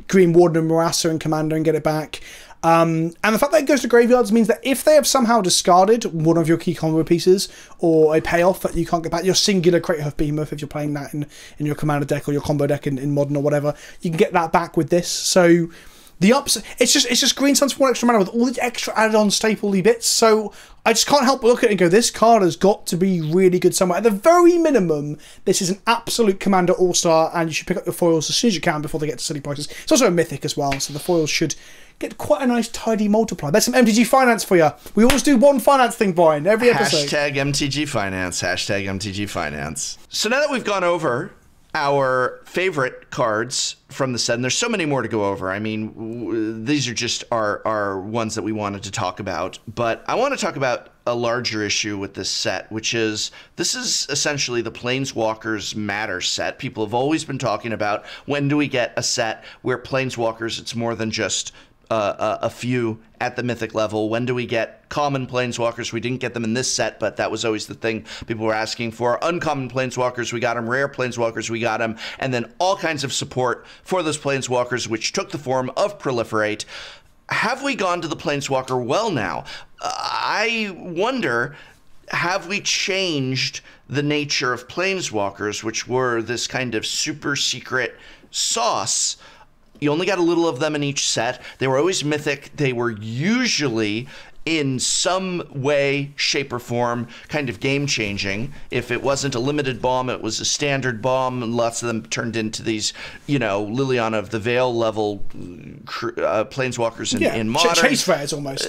Green Warden and Marassa and Commander and get it back. And the fact that it goes to graveyards means that if they have somehow discarded one of your key combo pieces or a payoff that you can't get back, your singular Craterhoof Behemoth, if you're playing that in your Commander deck or your combo deck in Modern or whatever, you can get that back with this. So the ups, it's just Green Suns for 1 extra mana with all the extra added on stapley bits. So I just can't help but look at it and go, this card has got to be really good somewhere. At the very minimum, this is an absolute Commander All-Star, and you should pick up your foils as soon as you can before they get to silly prices. It's also a Mythic as well, so the foils should get quite a nice tidy multiply. There's some MTG finance for you. We always do one finance thing, Brian, every episode. Hashtag MTG finance. Hashtag MTG finance. So now that we've gone over our favorite cards from the set, and there's so many more to go over. I mean, these are just our ones that we wanted to talk about. But I want to talk about a larger issue with this set, which is this is essentially the Planeswalkers Matter set. People have always been talking about, when do we get a set where Planeswalkers, it's more than just a few at the mythic level? When do we get common Planeswalkers? We didn't get them in this set, but that was always the thing people were asking for. Uncommon Planeswalkers, we got them. Rare Planeswalkers, we got them. And then all kinds of support for those Planeswalkers, which took the form of Proliferate. Have we gone to the Planeswalker well now? I wonder, have we changed the nature of Planeswalkers, which were this kind of super secret sauce? You only got a little of them in each set. They were always mythic. They were usually in some way, shape, or form kind of game-changing. If it wasn't a limited bomb, it was a standard bomb. Lots of them turned into these, Liliana of the Veil level Planeswalkers in Modern. Chase rares, almost.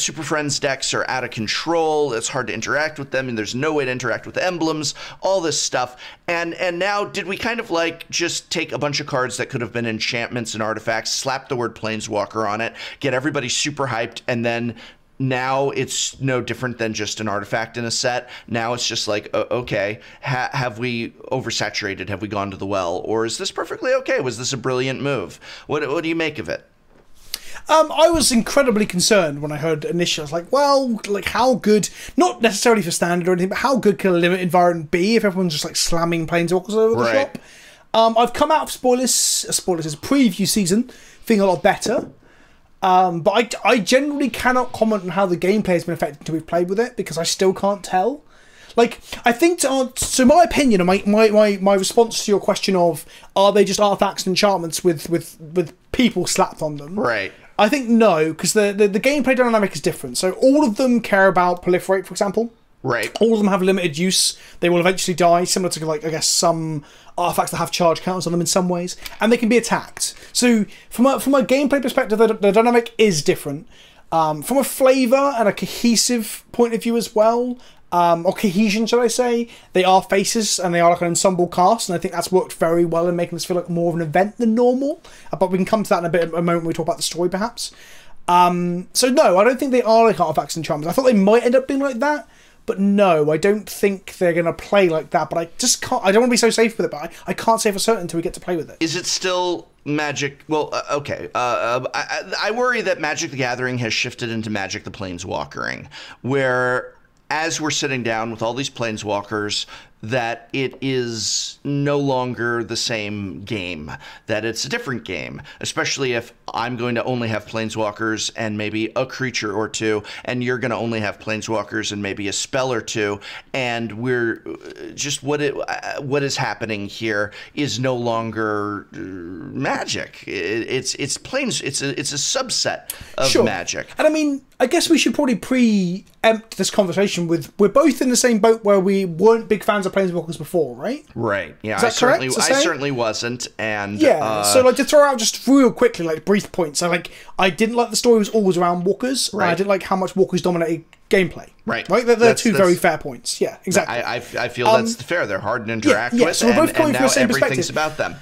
Super Friends decks are out of control. It's hard to interact with them, and there's no way to interact with emblems, all this stuff. And now, did we kind of just take a bunch of cards that could have been enchantments and artifacts, slap the word Planeswalker on it, get everybody super hyped, and then now it's no different than just an artifact in a set? Now it's just okay, have we oversaturated? Have we gone to the well? Or is this perfectly okay? Was this a brilliant move? What do you make of it? I was incredibly concerned when I heard initially. I was like, how good, not necessarily for standard or anything, but how good can a limited environment be if everyone's just slamming Planeswalkers over the shop? I've come out of spoilers as a preview season, feeling a lot better. But I generally cannot comment on how the gameplay has been affected until we've played with it, because I still can't tell. I think, so my opinion and my response to your question of, are they just artifacts and enchantments with people slapped on them? Right. I think no, because the gameplay dynamic is different. So all of them care about Proliferate, for example. Right. All of them have limited use. They will eventually die, similar to, I guess, some artifacts that have charge counters on them in some ways. And they can be attacked. So from a gameplay perspective, the dynamic is different. From a flavour and a cohesive point of view as well, or cohesion, should I say, they are faces and they are like an ensemble cast, and I think that's worked very well in making this feel like more of an event than normal. But we can come to that in a moment when we talk about the story, perhaps. So no, I don't think they are like artifacts and enchantments. I thought they might end up being like that, but no, I don't think they're going to play like that. But I just can't. I don't want to be so safe with it, but I can't say for certain until we get to play with it. Is it still Magic? Well, okay. I worry that Magic the Gathering has shifted into Magic the Planeswalkering, where as we're sitting down with all these Planeswalkers, that it is no longer the same game, that it's a different game, especially if I'm going to only have Planeswalkers and maybe a creature or two, and you're going to only have Planeswalkers and maybe a spell or two, and we're just what is happening here is no longer Magic. It's a subset of Magic. And I mean, I guess we should probably preempt this conversation with, we're both in the same boat where we weren't big fans of Planeswalkers before, right? Right. Yeah, I certainly wasn't. And so to throw out just real quickly, brief points. So I didn't like the story was always around walkers. Right. I didn't like how much walkers dominated gameplay. Right. They're two very fair points. Yeah, exactly. I feel that's fair. They're hard to interact with, so we're both coming and from now the same everything's perspective. about them.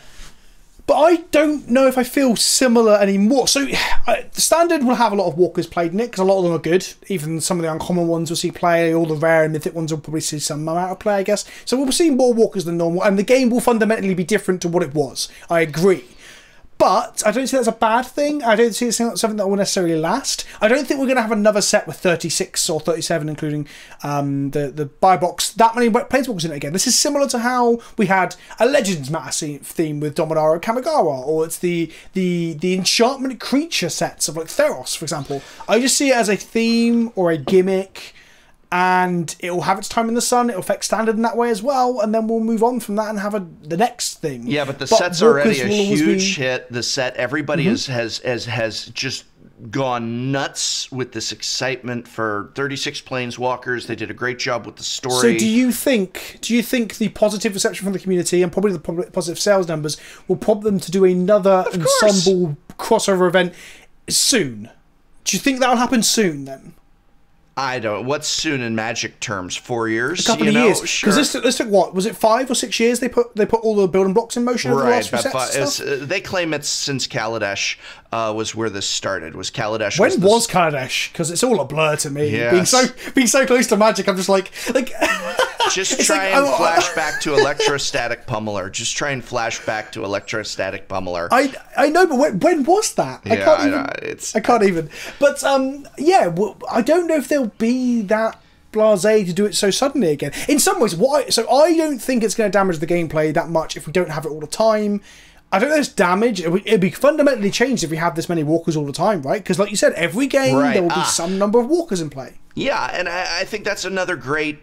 But I don't know if I feel similar anymore. So the standard will have a lot of walkers played in it, because a lot of them are good. Even some of the uncommon ones we'll see play, all the rare and mythic ones will probably see some amount of play, I guess. So we'll see more walkers than normal, and the game will fundamentally be different to what it was. I agree. But I don't see that's a bad thing. I don't see it's something that will necessarily last. I don't think we're going to have another set with 36 or 37, including the buy box, that many Planeswalkers in it again. This is similar to how we had a Legends Matter theme with Dominaria Kamigawa, or it's the enchantment creature sets of like Theros, for example. I just see it as a theme or a gimmick, and it will have its time in the sun. It'll affect standard in that way as well, and then we'll move on from that and have the next thing. Yeah, but the set's already a huge hit. The set, everybody has just gone nuts with this excitement for 36 Planeswalkers. They did a great job with the story. So do you think the positive reception from the community and probably the positive sales numbers will prompt them to do another ensemble crossover event soon? Do you think that'll happen soon then? I don't. What's soon in Magic terms? 4 years? A couple of years. Because this took what? Was it 5 or 6 years? They put all the building blocks in motion over the last few sets. They claim it's since Kaladesh was where this started. Was Kaladesh? When was Kaladesh? Because it's all a blur to me. Yes. Being so close to Magic, I'm just like. Just try and flash back to Electrostatic Pummeler. Just try and flash back to Electrostatic Pummeler. I know, but when was that? Yeah, I can't even. But I don't know if there'll be that blasé to do it so suddenly again. In some ways, I don't think it's going to damage the gameplay that much if we don't have it all the time. I don't know if it's damage. It'd be fundamentally changed if we have this many walkers all the time, right? Because like you said, every game there will be some number of walkers in play. Yeah, and I think that's another great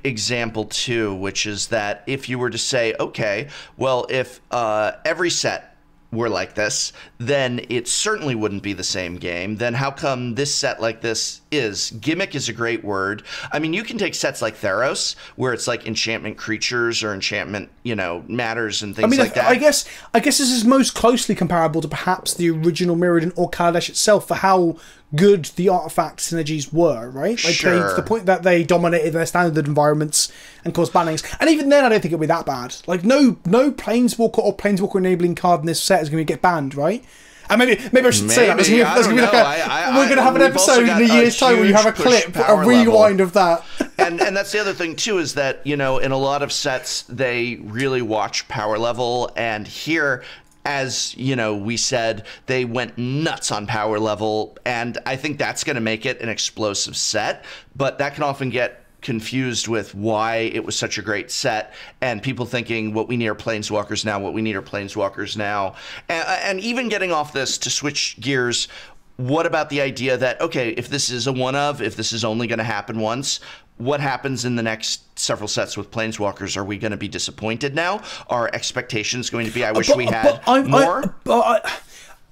example too, which is that if you were to say, okay, well, if every set were like this, then it certainly wouldn't be the same game. Then how come this set like this is? Gimmick is a great word. I mean, you can take sets like Theros, where it's like enchantment creatures or enchantment, matters and things like that. I guess this is most closely comparable to perhaps the original Mirrodin or Kaladesh itself for how good the artifact synergies were, right? Like to the point that they dominated their standard environments and caused bannings. And even then, I don't think it'll be that bad. Like, no Planeswalker or Planeswalker enabling card in this set is going to get banned, right? And maybe I should say that. We're going to have an episode in a year's time where you have a clip, a rewind of that. and that's the other thing too, is that in a lot of sets they really watch power level, and here, as we said, they went nuts on power level, and I think that's going to make it an explosive set. But that can often get confused with why it was such a great set, and people thinking what we need are Planeswalkers now, what we need are Planeswalkers now. And even getting off this, to switch gears, what about the idea that, okay, if this is a one-of, if this is only going to happen once, what happens in the next several sets with Planeswalkers? Are we going to be disappointed now? Are expectations going to be, I wish we had more?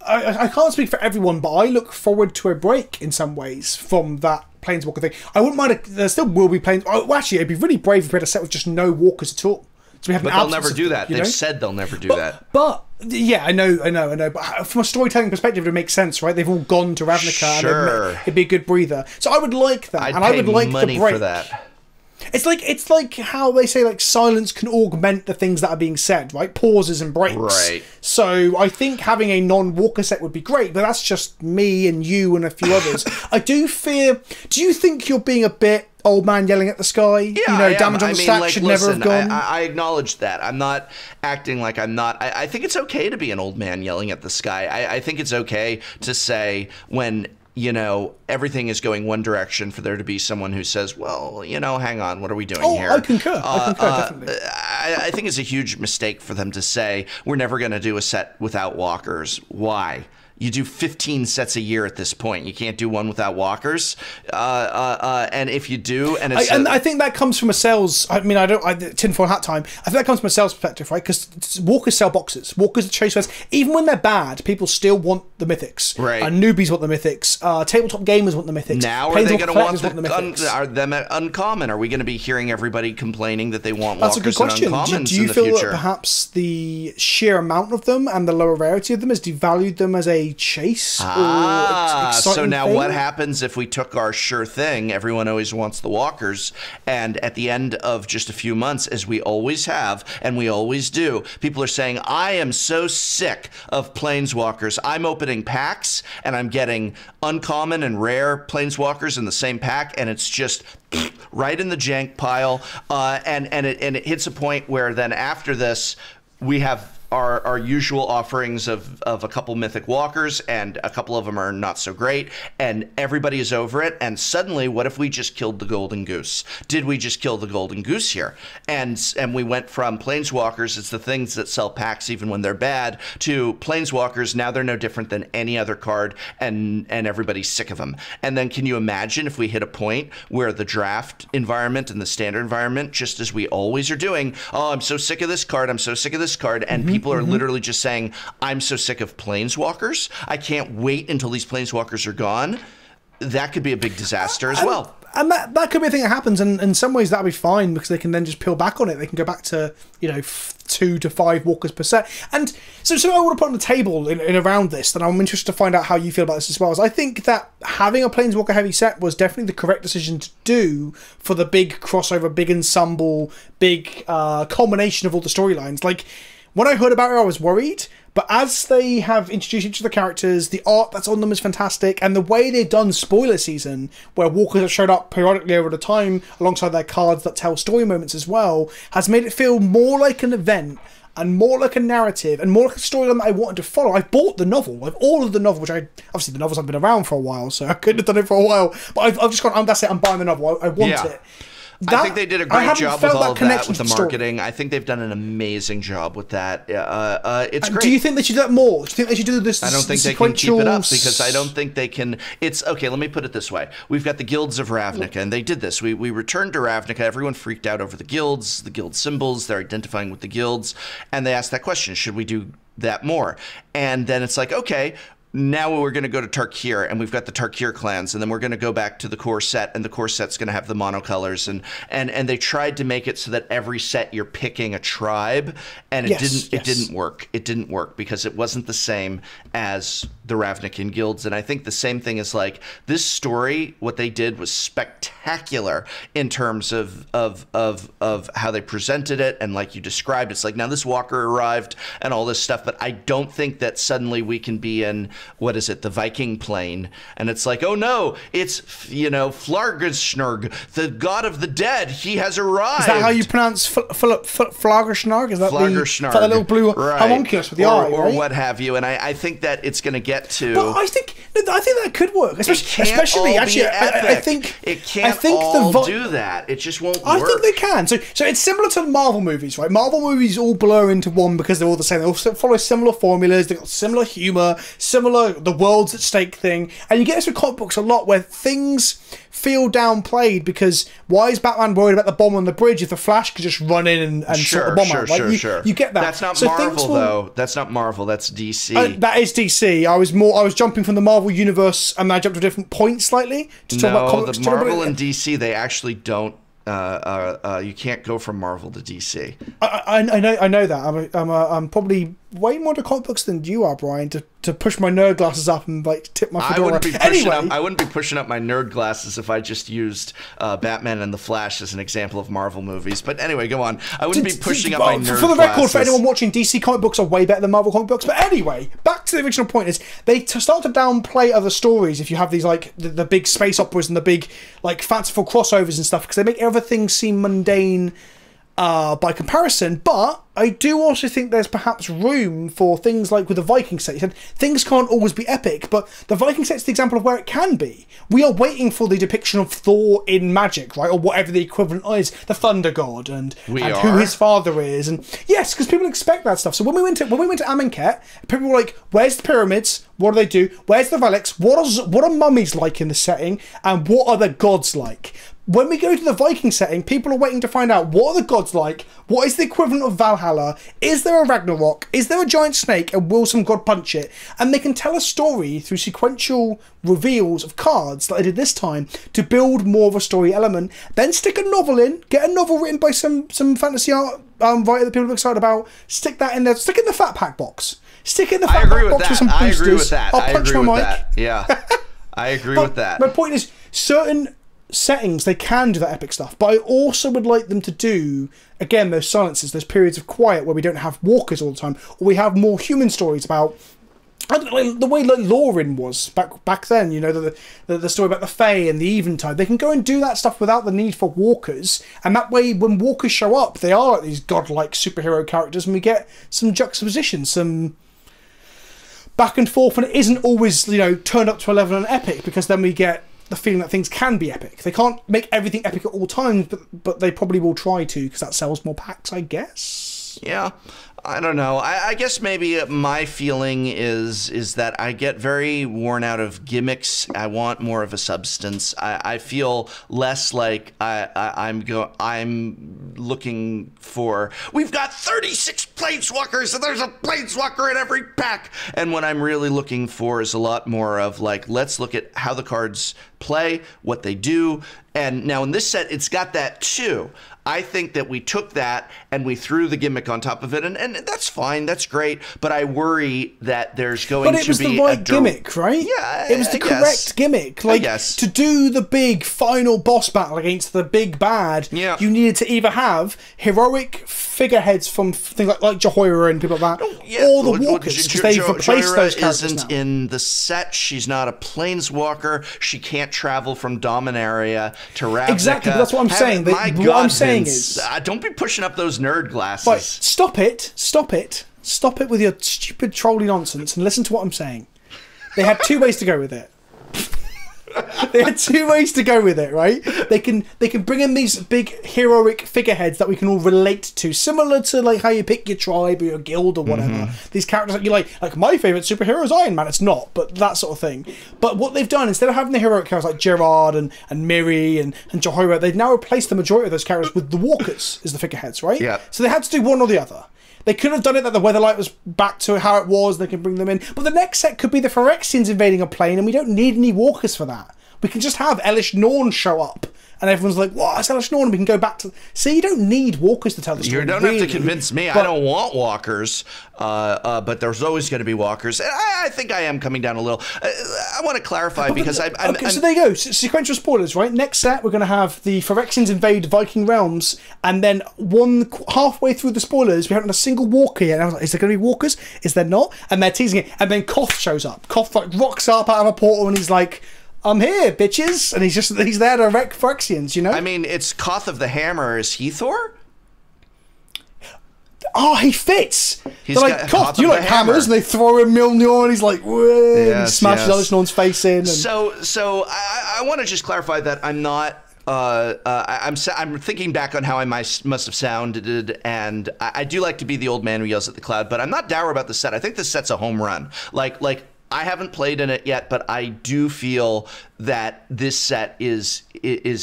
I can't speak for everyone, but I look forward to a break in some ways from that Planeswalker thing. I wouldn't mind, there still will be actually, it'd be really brave if we had a set with just no walkers at all. So we have but they'll never do that. They've said they'll never do that. But yeah, I know. But from a storytelling perspective, it makes sense, right? They've all gone to Ravnica, and it'd be a good breather. So I would like that, and I would like the break for that. It's like how they say like silence can augment the things that are being said, right? Pauses and breaks. Right. So I think having a non-walker set would be great, but that's just me and you and a few others. I do fear. Do you think you're being a bit old man yelling at the sky? Yeah, damage on the stack should never have gone. I acknowledge that. I'm not acting like I'm not. I think it's okay to be an old man yelling at the sky. I think it's okay to say when everything is going one direction, for there to be someone who says, well, hang on, what are we doing here? I concur. Definitely. I think it's a huge mistake for them to say, we're never going to do a set without walkers. Why? You do 15 sets a year at this point. You can't do one without walkers. And if you do, and I think that comes from a sales. I mean, tinfoil hat time. I think that comes from a sales perspective, right? Because walkers sell boxes. Walkers are chase sets. Even when they're bad, people still want the mythics. Right. Newbies want the mythics. Tabletop gamers want the mythics. Now are they going to want are them uncommon? Are we going to be hearing everybody complaining that they want That's walkers a good question. and uncommons do you in the feel future? That perhaps the sheer amount of them and the lower rarity of them has devalued them as a a chase or so exciting now thing. what happens if we took our sure thing, everyone always wants the walkers, and at the end of just a few months, as we always have, and we always do, people are saying, I am so sick of Planeswalkers. I'm opening packs, and I'm getting uncommon and rare Planeswalkers in the same pack, and it's just right in the jank pile, and it hits a point where then after this, we have our usual offerings of a couple mythic walkers, and a couple of them are not so great, and everybody is over it. And suddenly, what if we just killed the golden goose? Did we just kill the golden goose here? And we went from Planeswalkers, it's the things that sell packs even when they're bad, to Planeswalkers, now they're no different than any other card, and everybody's sick of them. And then can you imagine if we hit a point where the draft environment and the standard environment, just as we always are doing, oh, I'm so sick of this card, I'm so sick of this card, and people are literally just saying, I'm so sick of Planeswalkers, I can't wait until these Planeswalkers are gone. That could be a big disaster as well. And that could be a thing that happens, and in some ways that'll be fine, because they can then just peel back on it. They can go back to, 2 to 5 walkers per set. And so I want to put on the table in around this, that I'm interested to find out how you feel about this as well. Is I think that having a Planeswalker heavy set was definitely the correct decision to do for the big crossover, big ensemble, big culmination of all the storylines. Like, when I heard about it, I was worried. But as they have introduced each of the characters, the art that's on them is fantastic, and the way they've done spoiler season, where walkers have showed up periodically over the time alongside their cards that tell story moments as well, has made it feel more like an event and more like a narrative and more like a storyline that I wanted to follow. I've bought the novel. I've ordered the novel, which obviously the novels haven't been around for a while, so I couldn't have done it for a while. But I've just gone, that's it, I'm buying the novel. I want it. I think they did a great job with all of that, with the marketing. I think they've done an amazing job with that. It's great. Do you think they should do that more? Do you think they should do this? I don't think they can keep it up, because I don't think they can. It's okay. Let me put it this way: we've got the guilds of Ravnica, and they did this. We returned to Ravnica. Everyone freaked out over the guilds, the guild symbols. They're identifying with the guilds, and they asked that question: should we do that more? And then it's like, okay. Now we're going to go to Tarkir, and we've got the Tarkir clans, and then we're going to go back to the core set, and the core set's going to have the monocolors, and they tried to make it so that every set you're picking a tribe, and it didn't work. It didn't work because it wasn't the same as the Ravnican guilds. And I think the same thing is like this story. What they did was spectacular in terms of how they presented it, and like you described, it's like now this walker arrived and all this stuff, but I don't think that suddenly we can be in, what is it, the Viking plane, and it's like, oh no, it's Flargensnurg, the god of the dead, he has arrived. Is that how you pronounce Flargensnurg? Is that Flargensnurg, the little blue homunculus with the eye, or what have you? And I think that it's going to get to. But I think that could work, especially actually. I think it can't all do that. It just won't work. I think they can. So it's similar to Marvel movies, right? Marvel movies all blur into one because they're all the same. They all follow similar formulas. They've got similar humor, similar the world's at stake thing, and you get this with comic books a lot where things feel downplayed because why is Batman worried about the bomb on the bridge if the Flash could just run in and sort the bomb out? Like, you get that. That's not Marvel though. That's not Marvel. That's DC. That is DC. I was jumping from the Marvel universe and I jumped to a different point slightly to talk about comics. The Marvel and DC, they actually don't. You can't go from Marvel to DC. I know that. I'm probably way more into comic books than you are, Brian, to push my nerd glasses up and like tip my fedora. I wouldn't be pushing up my nerd glasses if I just used Batman and the Flash as an example of Marvel movies. But anyway, go on. I wouldn't be pushing up my nerd glasses. For the record, for anyone watching, DC comic books are way better than Marvel comic books. But anyway, back to the original point is they start to downplay other stories if you have these like the big space operas and the big like fanciful crossovers and stuff, because they make everything seem mundane by comparison. But I do also think there's perhaps room for things like with the Viking set. You said things can't always be epic, but the Viking set's the example of where it can be. We are waiting for the depiction of Thor in magic, right, or whatever the equivalent is, the Thunder God, and who his father is, and yes, because people expect that stuff. So when we went to Amonkhet, people were like, "Where's the pyramids? What do they do? Where's the relics? What are mummies like in the setting, and what are the gods like?" When we go to the Viking setting, people are waiting to find out what are the gods like, what is the equivalent of Valhalla, is there a Ragnarok, is there a giant snake, and will some god punch it? And they can tell a story through sequential reveals of cards like I did this time to build more of a story element. Then stick a novel in, get a novel written by some fantasy art writer that people are excited about, stick that in there, stick it in the Fat Pack box. Stick it in the I fat agree with box with that. some I boosters. agree with that. I'll punch my mic. That. Yeah, I agree with that. My point is, certain settings they can do that epic stuff, but I also would like them to do, again, those silences, those periods of quiet where we don't have walkers all the time, or we have more human stories about, I don't know, like the way like Lauren was back then, you know, the story about the Fae and the Eventide. They can go and do that stuff without the need for walkers, and that way when walkers show up, they are like these godlike superhero characters, and we get some juxtaposition, some back and forth, and it isn't always, you know, turned up to 11 and epic, because then we get the feeling that things can be epic. They can't make everything epic at all times, but they probably will try to, because that sells more packs, I guess. Yeah, I don't know. I guess maybe my feeling is that I get very worn out of gimmicks. I want more of a substance. I feel less like I'm looking for, we've got 36 Planeswalkers and there's a Planeswalker in every pack. And what I'm really looking for is a lot more of like, let's look at how the cards play, what they do. And now in this set, it's got that too. I think that we took that and we threw the gimmick on top of it, and that's fine, that's great, but I worry that there's going to be... But it was the right gimmick, right? Yeah, it was the correct gimmick. Like, to do the big final boss battle against the big bad, you needed to either have heroic figureheads from things like Jehoira and people like that, or the walkers, because they've replaced those characters isn't now. In the set, she's not a planeswalker, she can't travel from Dominaria to Ravnica. Exactly, that's what I'm saying. My what God, I'm saying Vince, is... don't be pushing up those nerd glasses. Right, stop it with your stupid trolly nonsense and listen to what I'm saying. They had two ways to go with it. They had two ways to go with it, right? They can bring in these big heroic figureheads that we can all relate to, similar to like how you pick your tribe or your guild or whatever. These characters that you like my favourite superhero is Iron Man. It's not, but that sort of thing. But what they've done, instead of having the heroic characters like Gerard and Miri and Jehoira, they've now replaced the majority of those characters with the walkers as the figureheads, right? Yeah. So they had to do one or the other. They could have done it that the Weatherlight was back to how it was, they can bring them in. But the next set could be the Phyrexians invading a plane, and we don't need any walkers for that. We can just have Elish Norn show up, and everyone's like, "What? It's Elish Norn." And we can go back to... See, you don't need walkers to tell the story. You don't have to convince me. I don't want walkers, but there's always going to be walkers. And I think I am coming down a little. I want to clarify because I'm... Okay, so there you go. Sequential spoilers, right? Next set, we're going to have the Phyrexians invade Viking realms, and then halfway through the spoilers, we haven't had a single walker yet. And I was like, is there going to be walkers? Is there not? And they're teasing it. And then Koth shows up. Koth like rocks up out of a portal, and he's like... I'm here, bitches, and he's there to wreck Phyrexians, you know. I mean, it's Koth of the Hammer. Is he Thor? Oh, he fits. They're like, Koth, you like hammers? And they throw him Mjolnir, and he's like, whoa, and he smashes Elish Norn's face in. And... So I want to just clarify that I'm not. I'm thinking back on how I must have sounded, and I do like to be the old man who yells at the cloud, but I'm not dour about the set. I think the set's a home run. Like. I haven't played in it yet, but I do feel that this set is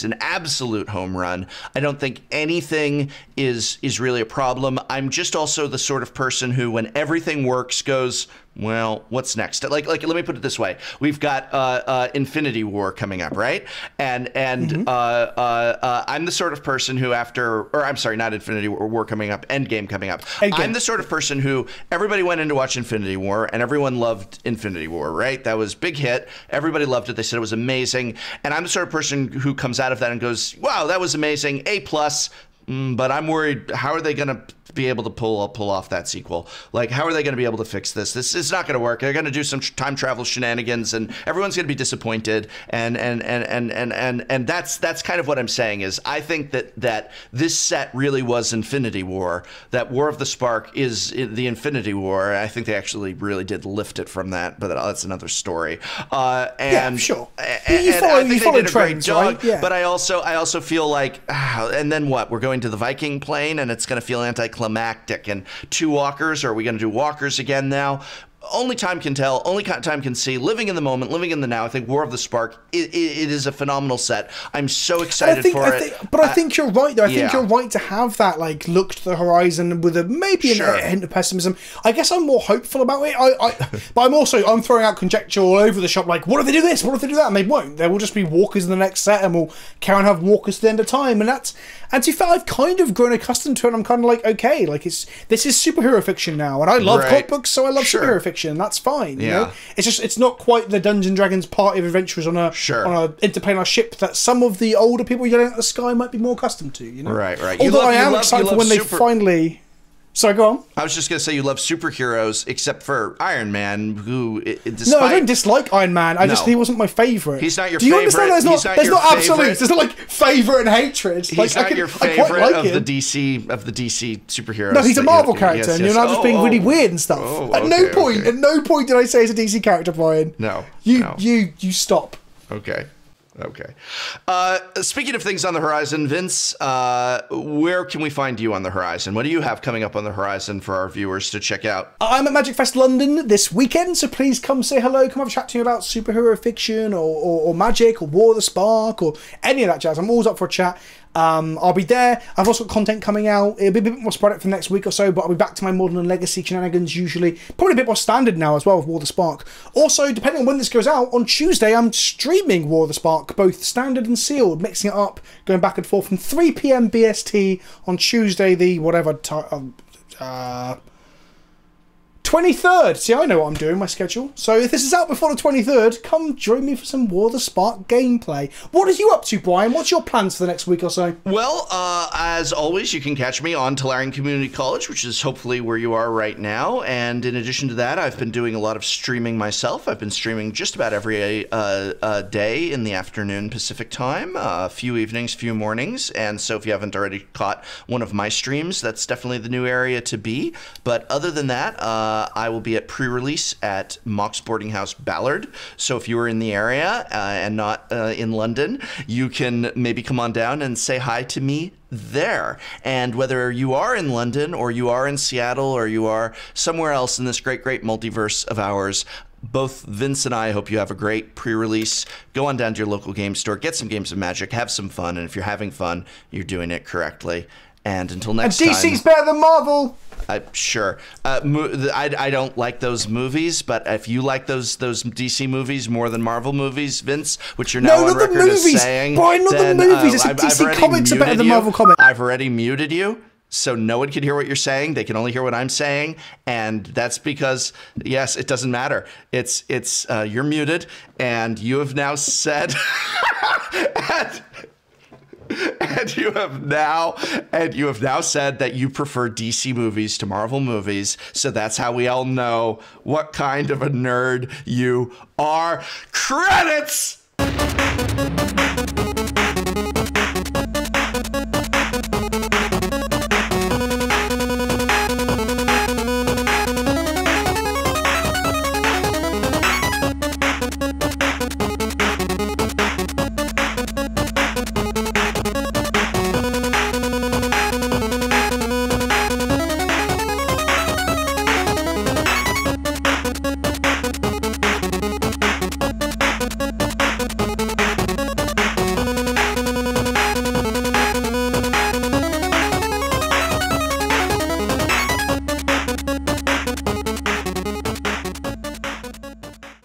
an absolute home run. I don't think anything is really a problem. I'm just also the sort of person who, when everything works, goes, well, what's next? Like let me put it this way: we've got Infinity War coming up, right? And I'm the sort of person who not Infinity War coming up, Endgame coming up. I'm the sort of person who everybody went in to watch Infinity War, and everyone loved Infinity War, right? That was big hit. Everybody loved it. They said it was amazing. And I'm the sort of person who comes out of that and goes, wow, that was amazing, A+. But I'm worried, how are they going to be able to pull off that sequel? Like, how are they going to be able to fix this? This is not going to work. They're going to do some time travel shenanigans, and everyone's going to be disappointed. And that's kind of what I'm saying is I think that this set really was Infinity War. That War of the Spark is the Infinity War. I think they actually really did lift it from that, but that's another story. Yeah, sure. And I think they did a great job. Right? Yeah. But I also feel like, and then what? We're going to the Viking plane, and it's going to feel anticlimactic. And 2 walkers, are we going to do walkers again now? only time can tell, only time can see. Living in the moment, living in the now. I think War of the Spark, it is a phenomenal set. I'm so excited for it. But I think you're right, though. I think you're right to have that, like, look to the horizon with maybe a hint of pessimism. I guess I'm more hopeful about it. But I'm throwing out conjecture all over the shop, like, what if they do this? What if they do that? And they won't. There will just be walkers in the next set, and we'll carry on have walkers to the end of time. And to be fair, I've kind of grown accustomed to it. And I'm kind of like, okay, like this is superhero fiction now, and I love comic books, so I love superhero fiction. That's fine. You know? It's not quite the Dungeons and Dragons party of adventurers on a interplanar ship that some of the older people yelling at the sky might be more accustomed to. You know, right. Although I am excited for when they finally. Sorry, go on. I was just going to say you love superheroes, except for Iron Man, who, despite... No, I don't dislike Iron Man. He wasn't my favourite. He's not your favorite. Do you understand there's not absolutes. There's not, like, favourite and hatred. He's not your favorite of the DC superheroes. No, he's a Marvel character, and you're now just being really weird and stuff. At no point did I say he's a DC character, Brian. No. You stop. Okay. Speaking of things on the horizon, Vince, where can we find you on the horizon? What do you have coming up on the horizon for our viewers to check out? I'm at Magic Fest London this weekend, so please come say hello, come have a chat to me about superhero fiction or magic or War of the Spark or any of that jazz. I'm always up for a chat. I'll be there. I've also got content coming out. It'll be a bit more sporadic for the next week or so, but I'll be back to my Modern and Legacy shenanigans usually. Probably a bit more standard now as well with War of the Spark. Also, depending on when this goes out, on Tuesday I'm streaming War of the Spark, both standard and sealed, mixing it up, going back and forth from 3 PM BST on Tuesday, the whatever time. 23rd. See, I know what I'm doing, my schedule. So if this is out before the 23rd, come join me for some War of the Spark gameplay. What are you up to, Brian? What's your plans for the next week or so? Well, as always, you can catch me on Tolarian Community College, which is hopefully where you are right now. And in addition to that, I've been doing a lot of streaming myself. I've been streaming just about every day in the afternoon Pacific time, a few evenings, few mornings. And so if you haven't already caught one of my streams, that's definitely the new area to be. But other than that, I will be at pre-release at Mox Boarding House Ballard. So if you are in the area and not in London, you can maybe come on down and say hi to me there. And whether you are in London or you are in Seattle or you are somewhere else in this great multiverse of ours, both Vince and I hope you have a great pre-release. Go on down to your local game store, get some games of Magic, have some fun, and if you're having fun, you're doing it correctly. And until next time... And DC's better than Marvel! Sure. I don't like those movies, but if you like those DC movies more than Marvel movies, Vince, which you're now on record as saying... Brian, not the movies! It's DC comics are better than Marvel comics. I've already muted you, so no one can hear what you're saying. They can only hear what I'm saying, and that's because, yes, it doesn't matter. It's you're muted, and you have now said... And you have now said that you prefer DC movies to Marvel movies, so that's how we all know what kind of a nerd you are. Credits!